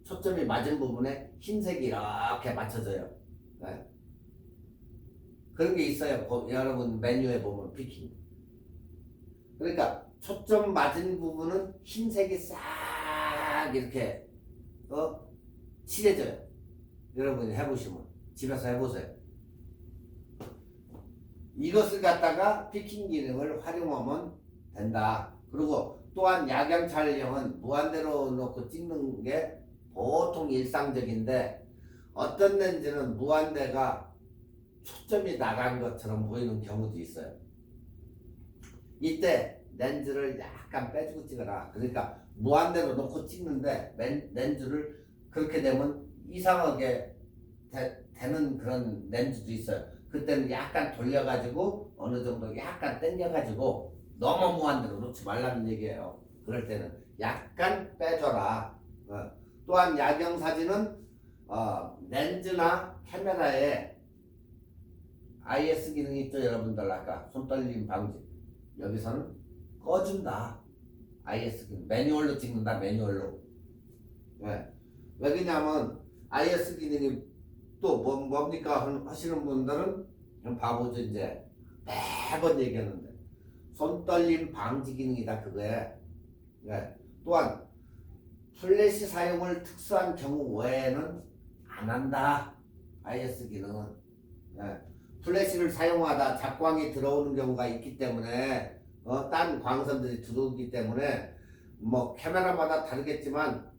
초점이 맞은 부분에 흰색이 이렇게 맞춰져요. 그런 게 있어요. 여러분 메뉴에 보면 피킹. 그러니까 초점 맞은 부분은 흰색이 싹 이렇게 칠해져요. 여러분이 해보시면 집에서 해보세요. 이것을 갖다가 피킹 기능을 활용하면 된다. 그리고 또한 야경 촬영은 무한대로 놓고 찍는 게 보통 일상적인데 어떤 렌즈는 무한대가 초점이 나간 것처럼 보이는 경우도 있어요. 이때 렌즈를 약간 빼주고 찍어라. 그러니까 무한대로 놓고 찍는데 렌즈를 그렇게 되면 이상하게 되는 그런 렌즈도 있어요. 그때는 약간 돌려가지고 어느 정도 약간 당겨가지고 너무 무한대로 놓지 말라는 얘기예요. 그럴 때는 약간 빼줘라. 또한 야경 사진은 렌즈나 카메라에 IS 기능이 있죠. 여러분들 아까 손떨림 방지 여기서는 꺼준다. IS 기능 매뉴얼로 찍는다. 매뉴얼로. 왜 그러냐면 IS 기능이 또 뭡니까 하시는 분들은 봐보죠. 이제 매번 얘기하는데 손떨림 방지 기능이다 그거에. 또한 플래시 사용을 특수한 경우 외에는 안 한다. IS 기능은. 플래시를 사용하다 작광이 들어오는 경우가 있기 때문에 딴 광선들이 들어오기 때문에 뭐 카메라마다 다르겠지만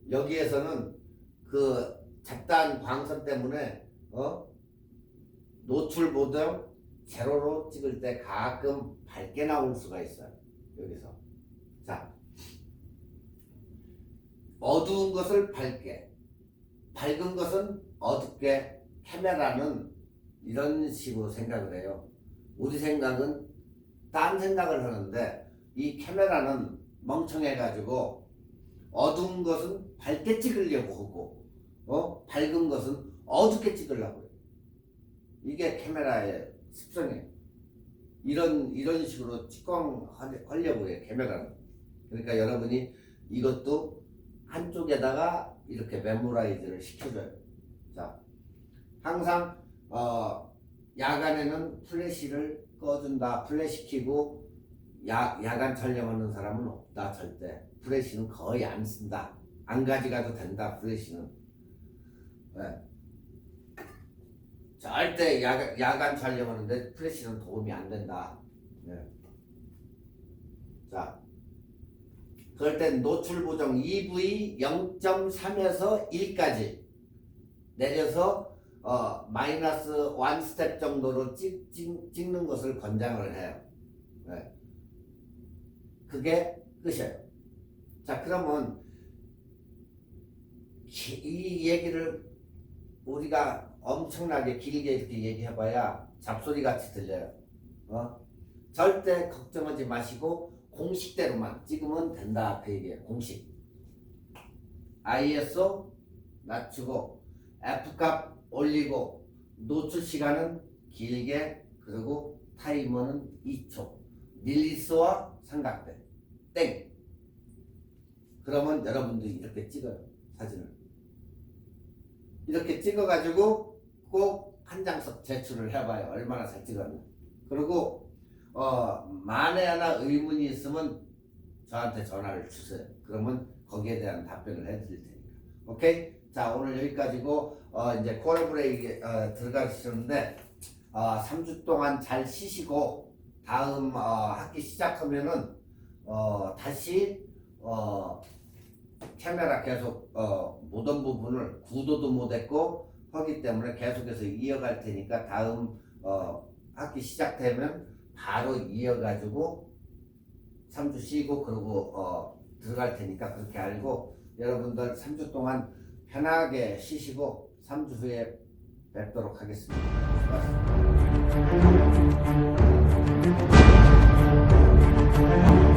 여기에서는 그 잡다한 광선 때문에 노출 보정 제로로 찍을 때 가끔 밝게 나올 수가 있어요. 여기서 자 어두운 것을 밝게 밝은 것은 어둡게 카메라는 이런 식으로 생각을 해요. 우리 생각은 딴 생각을 하는데 이 카메라는 멍청해가지고 어두운 것은 밝게 찍으려고 하고 밝은 것은 어둡게 찍으려고 해요. 이게 카메라의 습성이에요. 이런 식으로 찍광하려고 해요. 카메라는. 그러니까 여러분이 이것도 한쪽에다가 이렇게 메모라이즈를 시켜줘요. 자, 항상 야간에는 플래시를 꺼준다. 플래시 켜고 야간 촬영하는 사람은 없다. 절대. 플래시는 거의 안 쓴다. 안 가져가도 된다. 플래시는. 절대 야간 촬영하는데 플래시는 도움이 안 된다. 자, 그럴 땐 노출 보정 EV 0.3에서 1까지 내려서 마이너스 1 스텝 정도로 찍는 것을 권장을 해요. 그게 끝이에요. 자, 그러면 이 얘기를 우리가 엄청나게 길게 이렇게 얘기해봐야 잡소리 같이 들려요. 절대 걱정하지 마시고 공식대로만 찍으면 된다. 그 얘기예요. 공식. ISO 낮추고 F값 올리고 노출 시간은 길게 그리고 타이머는 2초. 릴리스와 삼각대. 땡. 그러면 여러분들이 이렇게 찍어요. 사진을. 이렇게 찍어가지고 꼭 한 장씩 제출을 해봐요. 얼마나 잘 찍었나. 그리고 만에 하나 의문이 있으면 저한테 전화를 주세요. 그러면 거기에 대한 답변을 해드릴 테니까. 오케이? 자, 오늘 여기까지고 이제 코어 브레이크에 들어가시는데 3주 동안 잘 쉬시고 다음 학기 시작하면은 다시 카메라 계속 모든 부분을 구도도 못했고 하기 때문에 계속해서 이어갈 테니까 다음 학기 시작되면 바로 이어가지고 3주 쉬고 그러고 들어갈 테니까 그렇게 알고 여러분들 3주 동안 편하게 쉬시고 3주 후에 뵙도록 하겠습니다. 수고하셨습니다.